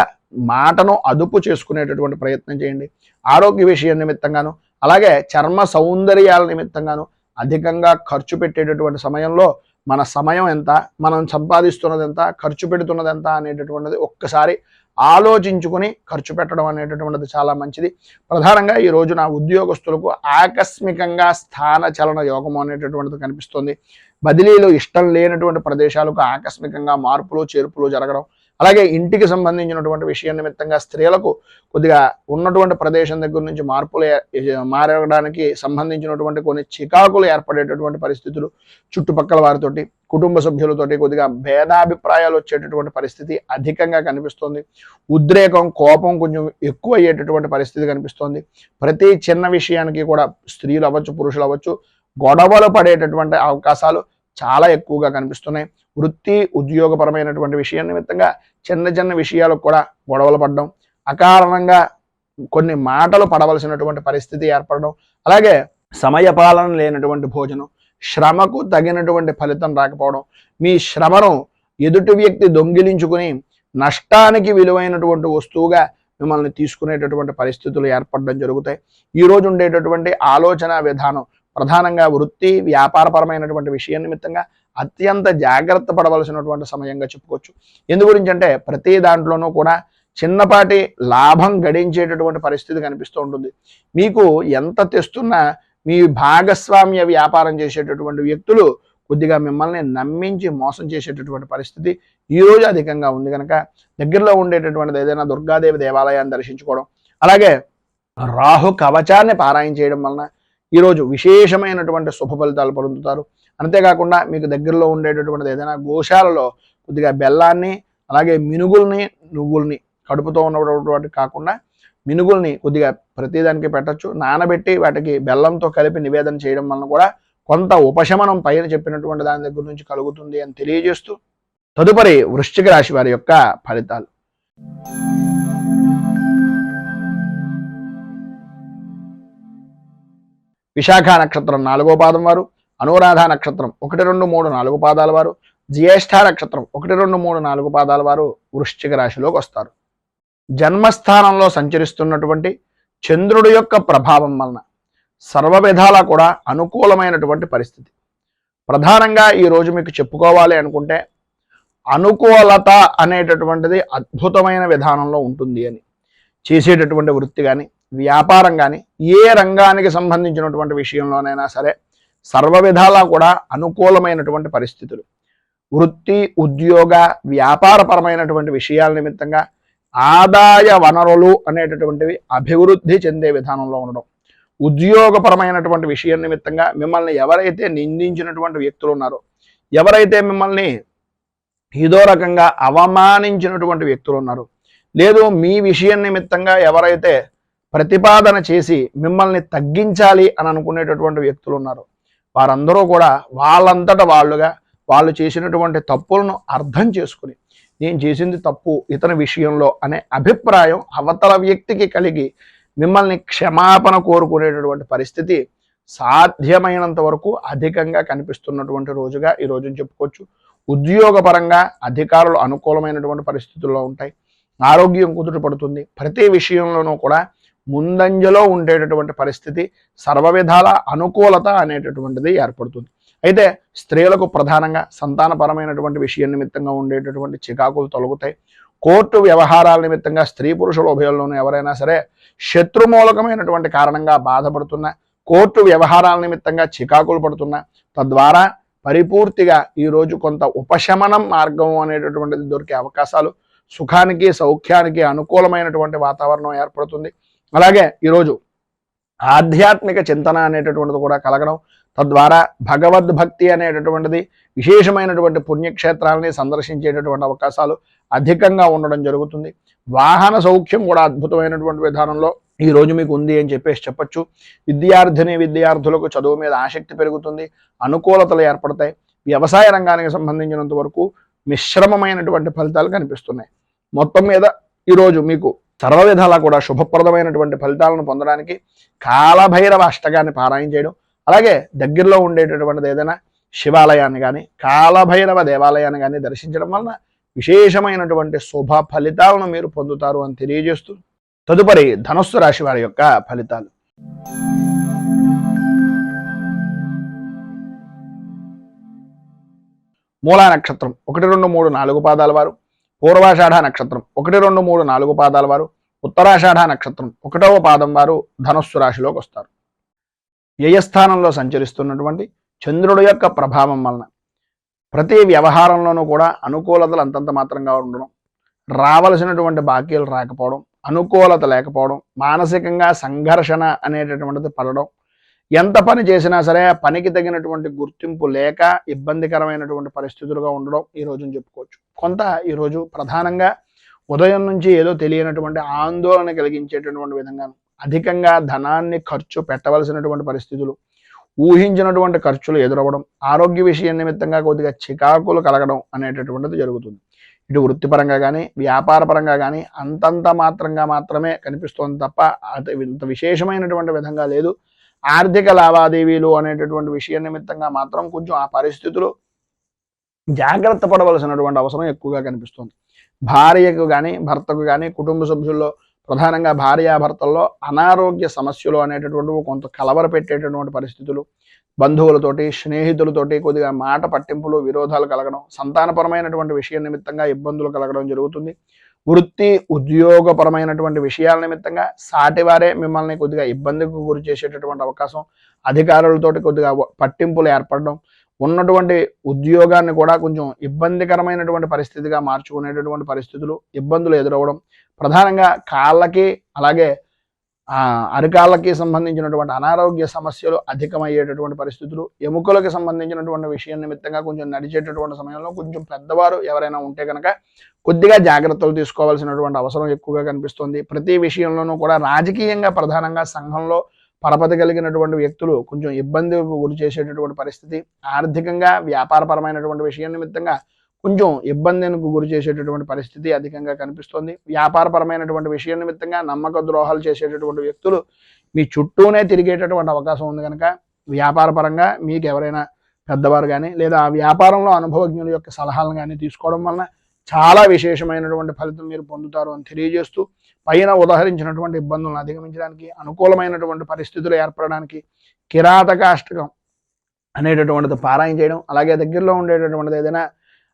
మాటను అదుపు చేసుకునేటటువంటి ప్రయత్నం చేయండి. ఆరోగ్య విషయం నిమిత్తంగాను అలాగే చర్మ సౌందర్యాల నిమిత్తంగాను అధికంగా ఖర్చు పెట్టేటటువంటి సమయంలో మన సమయం ఎంత, మనం సంపాదిస్తున్నది ఎంత, ఖర్చు పెడుతున్నది ఎంత అనేటటువంటిది ఒక్కసారి ఆలోచించుకొని ఖర్చు పెట్టడం అనేటటువంటిది చాలా మంచిది. ప్రధానంగా ఈ రోజున ఉద్యోగస్తులకు ఆకస్మికంగా స్థాన చలన యోగం అనేటటువంటిది కనిపిస్తుంది. బదిలీలు ఇష్టం లేనటువంటి ప్రదేశాలకు ఆకస్మికంగా మార్పులు చేర్పులు జరగడం, అలాగే ఇంటికి సంబంధించినటువంటి విషయం నిమిత్తంగా స్త్రీలకు కొద్దిగా ఉన్నటువంటి ప్రదేశం దగ్గర నుంచి మార్పులు మారడానికి సంబంధించినటువంటి కొన్ని చికాకులు ఏర్పడేటటువంటి పరిస్థితులు, చుట్టుపక్కల వారితోటి కుటుంబ సభ్యులతోటి కొద్దిగా భేదాభిప్రాయాలు వచ్చేటటువంటి పరిస్థితి అధికంగా కనిపిస్తుంది. ఉద్రేకం కోపం కొంచెం ఎక్కువ అయ్యేటటువంటి పరిస్థితి కనిపిస్తుంది. ప్రతి చిన్న విషయానికి కూడా స్త్రీలు అవ్వచ్చు పురుషులు అవ్వచ్చు గొడవలు పడేటటువంటి అవకాశాలు చాలా ఎక్కువగా కనిపిస్తున్నాయి. వృత్తి ఉద్యోగపరమైనటువంటి విషయం నిమిత్తంగా చిన్న చిన్న విషయాలకు కూడా గొడవలు పడడం, అకారణంగా కొన్ని మాటలు పడవలసినటువంటి పరిస్థితి ఏర్పడడం, అలాగే సమయపాలన లేనటువంటి భోజనం, శ్రమకు తగినటువంటి ఫలితం రాకపోవడం, మీ శ్రమను ఎదుటి వ్యక్తి దొంగిలించుకుని నష్టానికి విలువైనటువంటి వస్తువుగా మిమ్మల్ని తీసుకునేటటువంటి పరిస్థితులు ఏర్పడడం జరుగుతాయి. ఈరోజు ఉండేటటువంటి ఆలోచన విధానం ప్రధానంగా వృత్తి వ్యాపారపరమైనటువంటి విషయం నిమిత్తంగా అత్యంత జాగ్రత్త పడవలసినటువంటి సమయంగా చెప్పుకోవచ్చు. ఎందు గురించి అంటే ప్రతి దాంట్లోనూ కూడా చిన్నపాటి లాభం గడించేటటువంటి పరిస్థితి కనిపిస్తూ ఉంటుంది. మీకు ఎంత తెస్తున్నా మీ భాగస్వామ్య వ్యాపారం చేసేటటువంటి వ్యక్తులు కొద్దిగా మిమ్మల్ని నమ్మించి మోసం చేసేటటువంటి పరిస్థితి ఈరోజు అధికంగా ఉంది కనుక దగ్గరలో ఉండేటటువంటిది ఏదైనా దుర్గాదేవి దేవాలయాన్ని దర్శించుకోవడం, అలాగే రాహు కవచాన్ని పారాయణ చేయడం వలన ఈరోజు విశేషమైనటువంటి శుభ ఫలితాలు పొందుతారు. అంతేకాకుండా మీకు దగ్గరలో ఉండేటటువంటిది ఏదైనా గోశాలలో కొద్దిగా బెల్లాన్ని అలాగే మినుగుల్ని నువ్వుల్ని కడుపుతో ఉన్నటువంటి కాకుండా మినుగుల్ని కొద్దిగా ప్రతిదానికి పెట్టచ్చు. నానబెట్టి వాటికి బెల్లంతో కలిపి నివేదన చేయడం వలన కూడా కొంత ఉపశమనం పైన చెప్పినటువంటి దాని దగ్గర నుంచి కలుగుతుంది అని తెలియజేస్తూ తదుపరి వృశ్చిక రాశి వారి యొక్క ఫలితాలు. విశాఖ నక్షత్రం 4వ పాదం వారు, అనురాధ నక్షత్రం 1, 2, 3, 4 పాదాల వారు, జ్యేష్ఠ నక్షత్రం 1, 2, 3, 4 పాదాల వారు వృశ్చిక రాశిలోకి వస్తారు. జన్మస్థానంలో సంచరిస్తున్నటువంటి చంద్రుడి యొక్క ప్రభావం వలన సర్వ విధాలా కూడా అనుకూలమైనటువంటి పరిస్థితి. ప్రధానంగా ఈరోజు మీకు చెప్పుకోవాలి అనుకుంటే అనుకూలత అనేటటువంటిది అద్భుతమైన విధానంలో ఉంటుంది అని. చేసేటటువంటి వృత్తి కానీ వ్యాపారం కానీ ఏ రంగానికి సంబంధించినటువంటి విషయంలోనైనా సరే సర్వ విధాలా కూడా అనుకూలమైనటువంటి పరిస్థితులు. వృత్తి ఉద్యోగ వ్యాపారపరమైనటువంటి విషయాల నిమిత్తంగా ఆదాయ వనరులు అనేటటువంటివి అభివృద్ధి చెందే విధానంలో ఉండడం, ఉద్యోగపరమైనటువంటి విషయం నిమిత్తంగా మిమ్మల్ని ఎవరైతే నిందించినటువంటి వ్యక్తులు ఉన్నారో, ఎవరైతే మిమ్మల్ని ఏదో రకంగా అవమానించినటువంటి వ్యక్తులు ఉన్నారో, లేదు మీ విషయం నిమిత్తంగా ఎవరైతే ప్రతిపాదన చేసి మిమ్మల్ని తగ్గించాలి అని అనుకునేటటువంటి వ్యక్తులు ఉన్నారు, వారందరూ కూడా వాళ్ళంతట వాళ్ళుగా వాళ్ళు చేసినటువంటి తప్పులను అర్థం చేసుకుని నేను చేసింది తప్పు ఇతని విషయంలో అనే అభిప్రాయం అవతల వ్యక్తికి కలిగి మిమ్మల్ని క్షమాపణ కోరుకునేటటువంటి పరిస్థితి సాధ్యమైనంత వరకు అధికంగా కనిపిస్తున్నటువంటి రోజుగా ఈ రోజుని చెప్పుకోవచ్చు. ఉద్యోగపరంగా అధికారులు అనుకూలమైనటువంటి పరిస్థితుల్లో ఉంటాయి. ఆరోగ్యం కుదుట పడుతుంది. ప్రతి విషయంలోనూ కూడా ముందంజలో ఉండేటటువంటి పరిస్థితి, సర్వ విధాల అనుకూలత అనేటటువంటిది ఏర్పడుతుంది. అయితే స్త్రీలకు ప్రధానంగా సంతానపరమైనటువంటి విషయం నిమిత్తంగా ఉండేటటువంటి చికాకులు తొలగుతాయి. కోర్టు వ్యవహారాల నిమిత్తంగా స్త్రీ పురుషుల ఉభయంలోనూ ఎవరైనా సరే శత్రుమూలకమైనటువంటి కారణంగా బాధపడుతున్నా, కోర్టు వ్యవహారాల నిమిత్తంగా చికాకులు పడుతున్నా, తద్వారా పరిపూర్తిగా ఈరోజు కొంత ఉపశమనం మార్గం అనేటటువంటిది దొరికే అవకాశాలు, సుఖానికి సౌఖ్యానికి అనుకూలమైనటువంటి వాతావరణం ఏర్పడుతుంది. అలాగే ఈరోజు ఆధ్యాత్మిక చింతన అనేటటువంటిది కూడా కలగడం, తద్వారా భగవద్భక్తి అనేటటువంటిది విశేషమైనటువంటి పుణ్యక్షేత్రాలని సందర్శించేటటువంటి అవకాశాలు అధికంగా ఉండడం జరుగుతుంది. వాహన సౌఖ్యం కూడా అద్భుతమైనటువంటి విధానంలో ఈ రోజు మీకు ఉంది అని చెప్పొచ్చు. విద్యార్థులకు చదువు మీద ఆసక్తి పెరుగుతుంది, అనుకూలతలు ఏర్పడతాయి. వ్యవసాయ రంగానికి సంబంధించినంత వరకు మిశ్రమమైనటువంటి ఫలితాలు కనిపిస్తున్నాయి. మొత్తం మీద ఈరోజు మీకు సర్వ విధాలా కూడా శుభప్రదమైనటువంటి ఫలితాలను పొందడానికి కాలభైరవ అష్టకాన్ని పారాయణ చేయడం, అలాగే దగ్గరలో ఉండేటటువంటిది ఏదైనా శివాలయాన్ని కానీ కాలభైరవ దేవాలయాన్ని కానీ దర్శించడం వలన విశేషమైనటువంటి శుభ ఫలితాలను మీరు పొందుతారు అని తెలియజేస్తూ, తదుపరి ధనుస్సు రాశి వారి యొక్క ఫలితాలు. మూలా నక్షత్రం 1, 2, 3, 4 పాదాల వారు, పూర్వాషాఢ నక్షత్రం 1, 2, 3, 4 పాదాల వారు, ఉత్తరాషాఢ నక్షత్రం 1వ పాదం వారు ధనుస్సు రాశిలోకి వస్తారు. వ్యయస్థానంలో సంచరిస్తున్నటువంటి చంద్రుడి యొక్క ప్రభావం వలన ప్రతి వ్యవహారంలోనూ కూడా అనుకూలతలు అంతంత మాత్రంగా ఉండడం, రావలసినటువంటి బాకీలు రాకపోవడం, అనుకూలత లేకపోవడం, మానసికంగా సంఘర్షణ అనేటటువంటిది పడడం, ఎంత పని చేసినా సరే పనికి తగినటువంటి గుర్తింపు లేక ఇబ్బందికరమైనటువంటి పరిస్థితులుగా ఉండడం ఈ రోజుని చెప్పుకోవచ్చు. కొంత ఈరోజు ప్రధానంగా ఉదయం నుంచి ఏదో తెలియనటువంటి ఆందోళన కలిగించేటటువంటి విధంగా అధికంగా ధనాన్ని ఖర్చు పెట్టవలసినటువంటి పరిస్థితులు, ఊహించినటువంటి ఖర్చులు ఎదురవ్వడం, ఆరోగ్య విషయం నిమిత్తంగా కొద్దిగా చికాకులు కలగడం అనేటటువంటిది జరుగుతుంది. ఇటు వృత్తిపరంగా కానీ వ్యాపారపరంగా కానీ అంతంత మాత్రమే కనిపిస్తోంది తప్ప ఇంత విశేషమైనటువంటి విధంగా లేదు. ఆర్థిక లావాదేవీలు అనేటటువంటి విషయం నిమిత్తంగా మాత్రం కొంచెం ఆ పరిస్థితులు జాగ్రత్త పడవలసినటువంటి అవసరం ఎక్కువగా కనిపిస్తుంది. భార్యకు కానీ భర్తకు కానీ కుటుంబ సభ్యుల్లో ప్రధానంగా భార్యాభర్తల్లో అనారోగ్య సమస్యలు అనేటటువంటివి కొంత కలవర పెట్టేటటువంటి పరిస్థితులు, బంధువులతోటి స్నేహితులతోటి కొద్దిగా మాట పట్టింపులు విరోధాలు కలగడం, సంతానపరమైనటువంటి విషయం నిమిత్తంగా ఇబ్బందులు కలగడం జరుగుతుంది. వృత్తి ఉద్యోగపరమైనటువంటి విషయాల నిమిత్తంగా సాటివారే మిమ్మల్ని కొద్దిగా ఇబ్బందికి గురి చేసేటటువంటి అవకాశం, అధికారులతోటి కొద్దిగా పట్టింపులు ఏర్పడడం, ఉన్నటువంటి ఉద్యోగాన్ని కూడా కొంచెం ఇబ్బందికరమైనటువంటి పరిస్థితిగా మార్చుకునేటటువంటి పరిస్థితులు, ఇబ్బందులు ఎదురవ్వడం, ప్రధానంగా కాళ్ళకి అలాగే అరికాళ్ళకి సంబంధించినటువంటి అనారోగ్య సమస్యలు అధికమయ్యేటటువంటి పరిస్థితులు, ఎముకలకు సంబంధించినటువంటి విషయం నిమిత్తంగా కొంచెం నడిచేటటువంటి సమయంలో కొంచెం పెద్దవారు ఎవరైనా ఉంటే కనుక కొద్దిగా జాగ్రత్తలు తీసుకోవాల్సినటువంటి అవసరం ఎక్కువగా కనిపిస్తుంది. ప్రతి విషయంలోనూ కూడా రాజకీయంగా ప్రధానంగా సంఘంలో పరపతి కలిగినటువంటి వ్యక్తులు కొంచెం ఇబ్బందికి గురి చేసేటటువంటి పరిస్థితి, ఆర్థికంగా వ్యాపారపరమైనటువంటి విషయం నిమిత్తంగా కొంచెం ఇబ్బందికి గురి చేసేటటువంటి పరిస్థితి అధికంగా కనిపిస్తుంది. వ్యాపారపరమైనటువంటి విషయం నిమిత్తంగా నమ్మక ద్రోహాలు చేసేటటువంటి వ్యక్తులు మీ చుట్టూనే తిరిగేటటువంటి అవకాశం ఉంది కనుక వ్యాపారపరంగా మీకు ఎవరైనా పెద్దవారు కానీ లేదా ఆ వ్యాపారంలో అనుభవజ్ఞుల యొక్క సలహాలను కానీ తీసుకోవడం వలన చాలా విశేషమైనటువంటి ఫలితం మీరు పొందుతారు అని తెలియజేస్తూ, పైన ఉదాహరించినటువంటి ఇబ్బందులను అధిగమించడానికి అనుకూలమైనటువంటి పరిస్థితులు ఏర్పడడానికి కిరాతక అష్టకం అనేటటువంటిది పారాయణ చేయడం, అలాగే దగ్గరలో ఉండేటటువంటిది ఏదైనా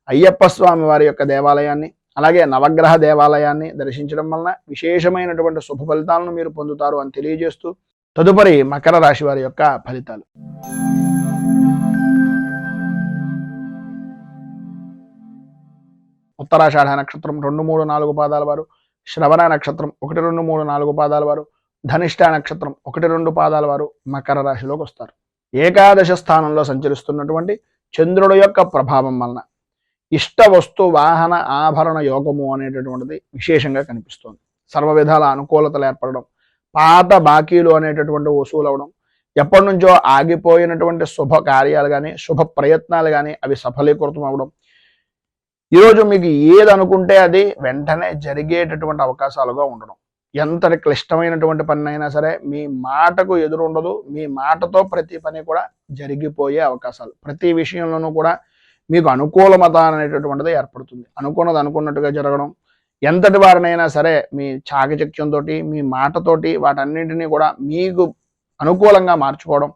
అయ్యప్ప స్వామి వారి యొక్క దేవాలయాన్ని అలాగే నవగ్రహ దేవాలయాన్ని దర్శించడం వలన విశేషమైనటువంటి శుభ ఫలితాలను మీరు పొందుతారు అని తెలియజేస్తూ, తదుపరి మకర రాశి వారి యొక్క ఫలితాలు. ఉత్తరాషాఢ నక్షత్రం 2, 3, 4 పాదాల వారు, శ్రవణ నక్షత్రం 1, 2, 3, 4 పాదాల వారు, ధనిష్ట నక్షత్రం 1, 2 పాదాల వారు మకర రాశిలోకి వస్తారు. ఏకాదశ స్థానంలో సంచరిస్తున్నటువంటి చంద్రుడి యొక్క ప్రభావం వలన ఇష్ట వస్తు వాహన ఆభరణ యోగము అనేటటువంటిది విశేషంగా కనిపిస్తుంది. సర్వ విధాల అనుకూలతలు ఏర్పడడం, పాత బాకీలు అనేటటువంటి వసూలు అవడం, ఎప్పటి నుంచో ఆగిపోయినటువంటి శుభ కార్యాలు కానీ శుభ ప్రయత్నాలు కానీ అవి సఫలీకృతం అవడం, ఈరోజు మీకు ఏది అనుకుంటే అది వెంటనే జరిగేటటువంటి అవకాశాలుగా ఉండడం, ఎంతటి క్లిష్టమైనటువంటి పని అయినా సరే మీ మాటకు ఎదురు ఉండదు, మీ మాటతో ప్రతి పని కూడా జరిగిపోయే అవకాశాలు, ప్రతి విషయంలోనూ కూడా మీకు అనుకూలమత అనేటటువంటిది ఏర్పడుతుంది. అనుకున్నట్టుగా జరగడం, ఎంతటి వారినైనా సరే మీ చాకచక్యంతో మీ మాటతోటి వాటన్నింటినీ కూడా మీకు అనుకూలంగా మార్చుకోవడం,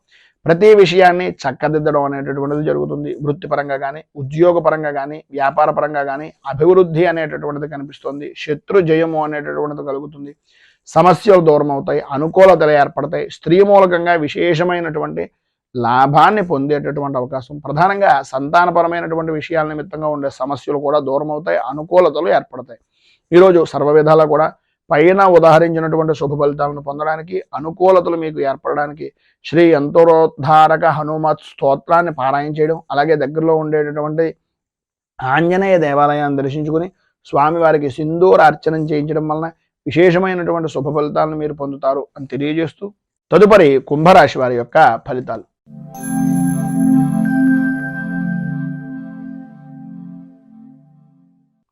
ప్రతి విషయాన్ని చక్కదిద్దడం అనేటటువంటిది జరుగుతుంది. వృత్తిపరంగా కానీ ఉద్యోగపరంగా కానీ వ్యాపారపరంగా కానీ అభివృద్ధి అనేటటువంటిది కనిపిస్తుంది. శత్రు జయము అనేటటువంటిది కలుగుతుంది. సమస్యలు దూరం అవుతాయి, అనుకూలతలు ఏర్పడతాయి. స్త్రీ మూలకంగా విశేషమైనటువంటి లాభాన్ని పొందేటటువంటి అవకాశం, ప్రధానంగా సంతానపరమైనటువంటి విషయాల నిమిత్తంగా ఉండే సమస్యలు కూడా దూరం అవుతాయి, అనుకూలతలు ఏర్పడతాయి. ఈరోజు సర్వ విధాలా కూడా పైన ఉదాహరించినటువంటి శుభ ఫలితాలను పొందడానికి, అనుకూలతలు మీకు ఏర్పడడానికి శ్రీ యంత్రోద్ధారక హనుమత్ స్తోత్రాన్ని పారాయణ చేయడం, అలాగే దగ్గరలో ఉండేటటువంటి ఆంజనేయ దేవాలయాన్ని దర్శించుకుని స్వామివారికి సింధూర అర్చనం చేయించడం వలన విశేషమైనటువంటి శుభ ఫలితాలను మీరు పొందుతారు అని తెలియజేస్తూ, తదుపరి కుంభరాశి వారి యొక్క ఫలితాలు.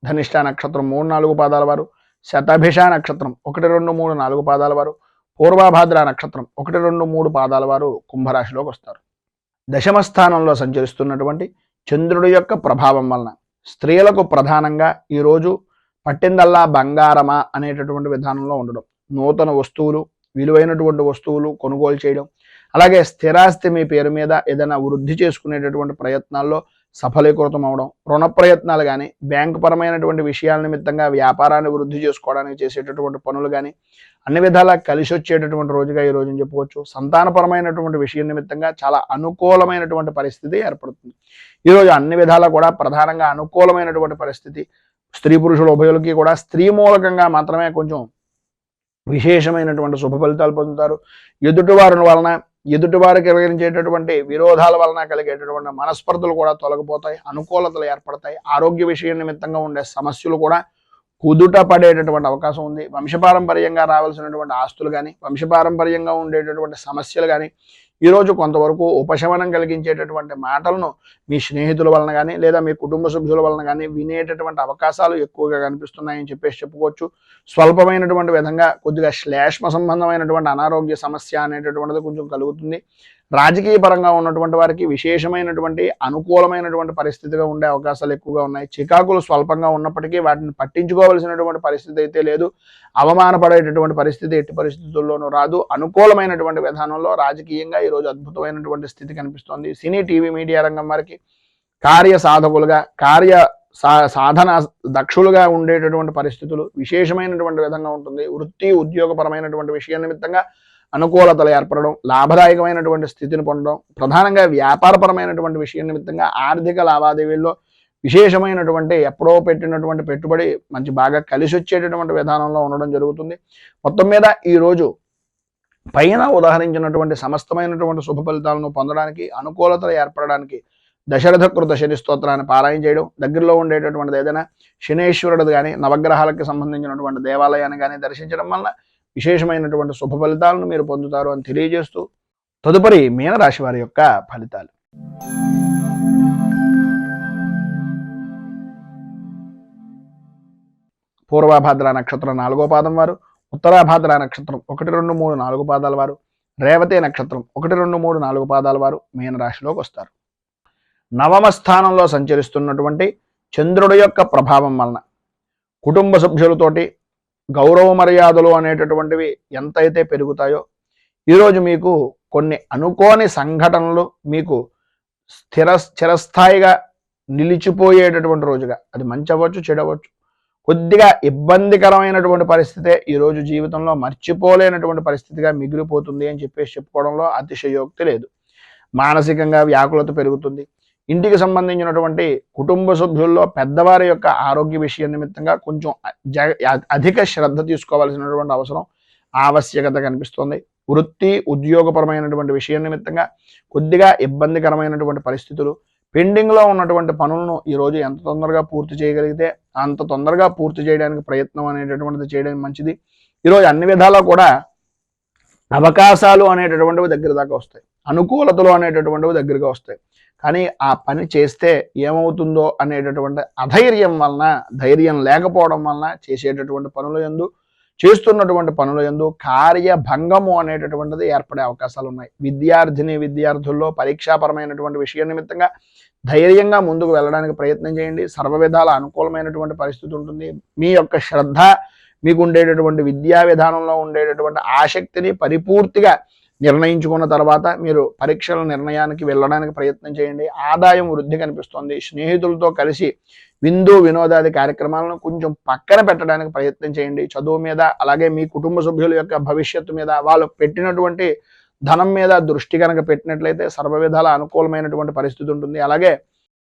ధనిష్ట నక్షత్రం 3-4 పాదాల వారు, శతభిష నక్షత్రం 1, 2, 3, 4 పాదాల వారు, పూర్వభాద్ర నక్షత్రం 1, 2, 3 పాదాల వారు కుంభరాశిలోకి వస్తారు. దశమ స్థానంలో సంచరిస్తున్నటువంటి చంద్రుడి యొక్క ప్రభావం వలన స్త్రీలకు ప్రధానంగా ఈరోజు పట్టిందల్లా బంగారమా అనేటటువంటి విధానంలో ఉండడం, నూతన వస్తువులు, విలువైనటువంటి వస్తువులు కొనుగోలు చేయడం, అలాగే స్థిరాస్తి మీ పేరు మీద ఏదైనా వృద్ధి చేసుకునేటటువంటి ప్రయత్నాల్లో సఫలీకృతం అవడం, రుణ ప్రయత్నాలు కానీ, బ్యాంకు పరమైనటువంటి విషయాల నిమిత్తంగా వ్యాపారాన్ని వృద్ధి చేసుకోవడానికి చేసేటటువంటి పనులు కానీ అన్ని విధాలా కలిసి వచ్చేటటువంటి రోజుగా ఈ రోజుని చెప్పుకోవచ్చు. సంతానపరమైనటువంటి విషయం నిమిత్తంగా చాలా అనుకూలమైనటువంటి పరిస్థితి ఏర్పడుతుంది. ఈరోజు అన్ని విధాలా కూడా ప్రధానంగా అనుకూలమైనటువంటి పరిస్థితి. స్త్రీ పురుషుల ఉభయులకి కూడా స్త్రీ మూలకంగా మాత్రమే కొంచెం విశేషమైనటువంటి శుభ ఫలితాలు పొందుతారు. ఎదుటివారికి కలిగించేటటువంటి విరోధాల వలన కలిగేటటువంటి మనస్పర్ధలు కూడా తొలగిపోతాయి, అనుకూలతలు ఏర్పడతాయి. ఆరోగ్య విషయం నిమిత్తంగా ఉండే సమస్యలు కూడా కుదుట పడేటటువంటి అవకాశం ఉంది. వంశపారంపర్యంగా రావాల్సినటువంటి ఆస్తులు కానీ, వంశపారంపర్యంగా ఉండేటటువంటి సమస్యలు కానీ ఈరోజు కొంతవరకు ఉపశమనం కలిగించేటటువంటి మాటలను మీ స్నేహితుల వలన కానీ, లేదా మీ కుటుంబ సభ్యుల వలన కానీ వినేటటువంటి అవకాశాలు ఎక్కువగా కనిపిస్తున్నాయని చెప్పుకోవచ్చు. స్వల్పమైనటువంటి విధంగా కొద్దిగా శ్లేష్మ సంబంధమైనటువంటి అనారోగ్య సమస్య అనేటటువంటిది కొంచెం కలుగుతుంది. రాజకీయ పరంగా ఉన్నటువంటి వారికి విశేషమైనటువంటి అనుకూలమైనటువంటి పరిస్థితిగా ఉండే అవకాశాలు ఎక్కువగా ఉన్నాయి. చికాకులు స్వల్పంగా ఉన్నప్పటికీ వాటిని పట్టించుకోవాల్సినటువంటి పరిస్థితి అయితే లేదు. అవమానపడేటటువంటి పరిస్థితి ఎట్టి పరిస్థితుల్లోనూ రాదు. అనుకూలమైనటువంటి విధానంలో రాజకీయంగా ఈరోజు అద్భుతమైనటువంటి స్థితి కనిపిస్తోంది. సినీ, టీవీ, మీడియా రంగం వారికి కార్య సాధకులుగా, సాధన దక్షులుగా ఉండేటటువంటి పరిస్థితులు విశేషమైనటువంటి విధంగా ఉంటుంది. వృత్తి, ఉద్యోగపరమైనటువంటి విషయం నిమిత్తంగా అనుకూలతలు ఏర్పడడం, లాభదాయకమైనటువంటి స్థితిని పొందడం, ప్రధానంగా వ్యాపారపరమైనటువంటి విషయం నిమిత్తంగా ఆర్థిక లావాదేవీల్లో విశేషమైనటువంటి ఎప్పుడో పెట్టినటువంటి పెట్టుబడి బాగా కలిసి వచ్చేటటువంటి విధానంలో ఉండడం జరుగుతుంది. మొత్తం మీద ఈరోజు పైన ఉదాహరించినటువంటి సమస్తమైనటువంటి శుభ ఫలితాలను పొందడానికి, అనుకూలతలు ఏర్పడడానికి దశరథకృత శని స్తోత్రాన్ని పారాయణ చేయడం, దగ్గరలో ఉండేటటువంటిది ఏదైనా శనేశ్వరుడు కానీ, నవగ్రహాలకు సంబంధించినటువంటి దేవాలయాన్ని కానీ దర్శించడం వలన విశేషమైనటువంటి శుభ ఫలితాలను మీరు పొందుతారు అని తెలియజేస్తూ, తదుపరి మీనరాశి వారి యొక్క ఫలితాలు. పూర్వభాద్ర నక్షత్రం 4వ పాదం వారు, ఉత్తరాభాద్ర నక్షత్రం 1, 2, 3, 4 పాదాల వారు, రేవతి నక్షత్రం 1, 2, 3, 4 పాదాల వారు మీనరాశిలోకి వస్తారు. నవమ స్థానంలో సంచరిస్తున్నటువంటి చంద్రుడి యొక్క ప్రభావం వలన కుటుంబ సభ్యులతోటి గౌరవ మర్యాదలు అనేటటువంటివి ఎంతైతే పెరుగుతాయో, ఈరోజు మీకు కొన్ని అనుకోని సంఘటనలు మీకు చిరస్థాయిగా నిలిచిపోయేటటువంటి రోజుగా, అది మంచి అవ్వచ్చు, చెడవచ్చు, కొద్దిగా ఇబ్బందికరమైనటువంటి పరిస్థితే ఈరోజు జీవితంలో మర్చిపోలేనటువంటి పరిస్థితిగా మిగిలిపోతుంది అని చెప్పుకోవడంలో అతిశయోక్తి లేదు. మానసికంగా వ్యాకులత పెరుగుతుంది. ఇంటికి సంబంధించినటువంటి కుటుంబ సభ్యుల్లో పెద్దవారి యొక్క ఆరోగ్య విషయం నిమిత్తంగా కొంచెం అధిక శ్రద్ధ తీసుకోవాల్సినటువంటి అవసరం, ఆవశ్యకత కనిపిస్తుంది. వృత్తి, ఉద్యోగపరమైనటువంటి విషయం నిమిత్తంగా కొద్దిగా ఇబ్బందికరమైనటువంటి పరిస్థితులు, పెండింగ్లో ఉన్నటువంటి పనులను ఈరోజు ఎంత తొందరగా పూర్తి చేయగలిగితే అంత తొందరగా పూర్తి చేయడానికి ప్రయత్నం అనేటటువంటిది చేయడం మంచిది. ఈరోజు అన్ని విధాలా కూడా అవకాశాలు అనేటటువంటివి దగ్గర దాకా వస్తాయి, అనుకూలతలు అనేటటువంటివి దగ్గరగా వస్తాయి. కానీ ఆ పని చేస్తే ఏమవుతుందో అనేటటువంటి అధైర్యం వలన, ధైర్యం లేకపోవడం వలన చేస్తున్నటువంటి పనుల యందు కార్యభంగము అనేటటువంటిది ఏర్పడే అవకాశాలు ఉన్నాయి. విద్యార్థుల్లో పరీక్షాపరమైనటువంటి విషయం నిమిత్తంగా ధైర్యంగా ముందుకు వెళ్ళడానికి ప్రయత్నం చేయండి. సర్వ విధాల అనుకూలమైనటువంటి పరిస్థితి ఉంటుంది. మీ యొక్క శ్రద్ధ, మీకు ఉండేటటువంటి విద్యా విధానంలో ఉండేటటువంటి ఆసక్తిని పరిపూర్తిగా నిర్ణయించుకున్న తర్వాత మీరు పరీక్షల నిర్ణయానికి వెళ్ళడానికి ప్రయత్నం చేయండి. ఆదాయం వృద్ధి కనిపిస్తుంది. స్నేహితులతో కలిసి విందు వినోదాది కార్యక్రమాలను కొంచెం పక్కన పెట్టడానికి ప్రయత్నం చేయండి. చదువు మీద, అలాగే మీ కుటుంబ సభ్యుల యొక్క భవిష్యత్తు మీద, వాళ్ళు పెట్టినటువంటి ధనం మీద దృష్టి కనుక పెట్టినట్లయితే సర్వ విధాల అనుకూలమైనటువంటి పరిస్థితి ఉంటుంది. అలాగే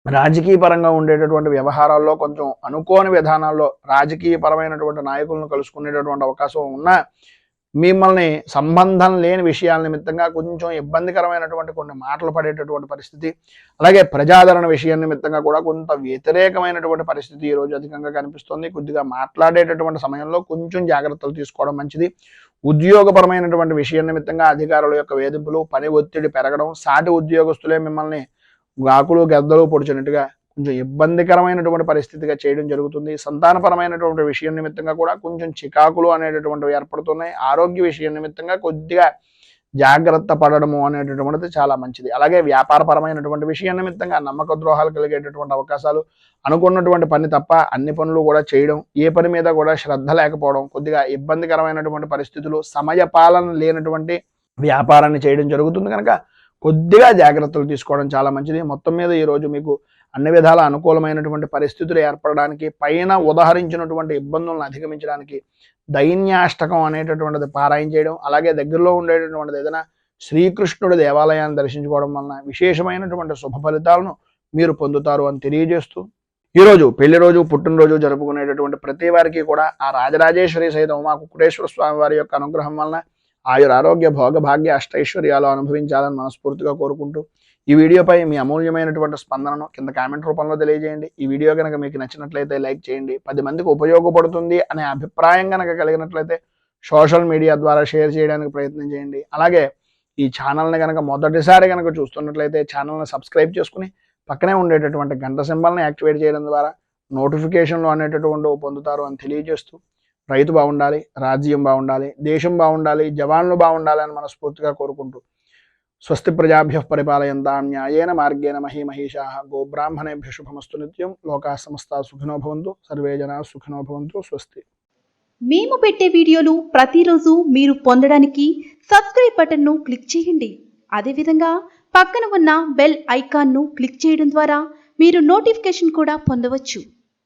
రాజకీయ పరంగా ఉండేటటువంటి వ్యవహారాల్లో కొంచెం అనుకోని విధానాల్లో రాజకీయ పరమైనటువంటి నాయకులను కలుసుకునేటటువంటి అవకాశం ఉన్నా మిమ్మల్ని సంబంధం లేని విషయాల నిమిత్తంగా కొంచెం ఇబ్బందికరమైనటువంటి కొన్ని మాటలు పడేటటువంటి పరిస్థితి, అలాగే ప్రజాదరణ విషయం నిమిత్తంగా కూడా కొంత వ్యతిరేకమైనటువంటి పరిస్థితి ఈరోజు అధికంగా కనిపిస్తుంది. కొద్దిగా మాట్లాడేటటువంటి సమయంలో కొంచెం జాగ్రత్తలు తీసుకోవడం మంచిది. ఉద్యోగపరమైనటువంటి విషయం నిమిత్తంగా అధికారుల యొక్క వేధింపులు, పని ఒత్తిడి పెరగడం, సాటి ఉద్యోగస్తులే మిమ్మల్ని ఆకులు గద్దలు పొడిచినట్టుగా కొంచెం ఇబ్బందికరమైనటువంటి పరిస్థితిగా చేయడం జరుగుతుంది. సంతానపరమైనటువంటి విషయం నిమిత్తంగా కూడా కొంచెం చికాకులు అనేటటువంటివి ఏర్పడుతున్నాయి. ఆరోగ్య విషయం నిమిత్తంగా కొద్దిగా జాగ్రత్త పడడము అనేటటువంటిది చాలా మంచిది. అలాగే వ్యాపారపరమైనటువంటి విషయం నిమిత్తంగా నమ్మక ద్రోహాలు కలిగేటటువంటి అవకాశాలు, అనుకున్నటువంటి పని తప్ప అన్ని పనులు కూడా చేయడం, ఏ పని మీద కూడా శ్రద్ధ లేకపోవడం, కొద్దిగా ఇబ్బందికరమైనటువంటి పరిస్థితులు, సమయ పాలన లేనటువంటి వ్యాపారాన్ని చేయడం జరుగుతుంది కనుక కొద్దిగా జాగ్రత్తలు తీసుకోవడం చాలా మంచిది. మొత్తం మీద ఈరోజు మీకు అన్ని విధాల అనుకూలమైనటువంటి పరిస్థితులు ఏర్పడడానికి, పైన ఉదహరించినటువంటి ఇబ్బందులను అధిగమించడానికి దైన్యాష్టకం అనేటటువంటిది పారాయణ చేయడం, అలాగే దగ్గరలో ఉండేటటువంటిది ఏదైనా శ్రీకృష్ణుడి దేవాలయాన్ని దర్శించుకోవడం వలన విశేషమైనటువంటి శుభ ఫలితాలను మీరు పొందుతారు అని తెలియజేస్తూ, ఈరోజు పెళ్లి రోజు, పుట్టినరోజు జరుపుకునేటటువంటి ప్రతి వారికి కూడా ఆ రాజరాజేశ్వరి సైతం ఉమా కుక్కుటేశ్వర స్వామి వారి యొక్క అనుగ్రహం వలన ఆయుర ఆరోగ్య భోగ భాగ్య అష్టైశ్వర్యాలు అనుభవించాలని మనస్ఫూర్తిగా కోరుకుంటూ, ఈ వీడియోపై మీ అమూల్యమైనటువంటి స్పందనను కింద కామెంట్ రూపంలో తెలియజేయండి. ఈ వీడియో కనుక మీకు నచ్చినట్లయితే లైక్ చేయండి. 10 మందికి ఉపయోగపడుతుంది అనే అభిప్రాయం కనుక కలిగినట్లయితే సోషల్ మీడియా ద్వారా షేర్ చేయడానికి ప్రయత్నం చేయండి. అలాగే ఈ ఛానల్ని కనుక మొదటిసారి కనుక చూస్తున్నట్లయితే ఛానల్ని సబ్స్క్రైబ్ చేసుకుని పక్కనే ఉండేటటువంటి గంట సింబల్ని యాక్టివేట్ చేయడం ద్వారా నోటిఫికేషన్లు అనేటటువంటివి పొందుతారు అని తెలియజేస్తూ, రైతు బాగుండాలి, రాజ్యం బాగుండాలి, దేశం బాగుండాలి, జవాన్లు బాగుండాలి అని మనస్ఫూర్తిగా కోరుకుంటూ, స్వస్తి ప్రజాభ్యః పరిపాలయంతాం న్యాయేన మార్గేణ మహీమహీషాః గోబ్రాహ్మణేభ్య శుభమస్తు నిత్యం. లోకాః సమస్తాః సుఖినో భవంతు, సర్వే జనాః సుఖినో భవంతు. స్వస్తి. మేము పెట్టే వీడియోలు ప్రతిరోజు మీరు పొందడానికి సబ్స్క్రైబ్ బటన్ను క్లిక్ చేయండి. అదేవిధంగా పక్కన ఉన్న బెల్ ఐకాన్ను క్లిక్ చేయడం ద్వారా మీరు నోటిఫికేషన్ కూడా పొందవచ్చు.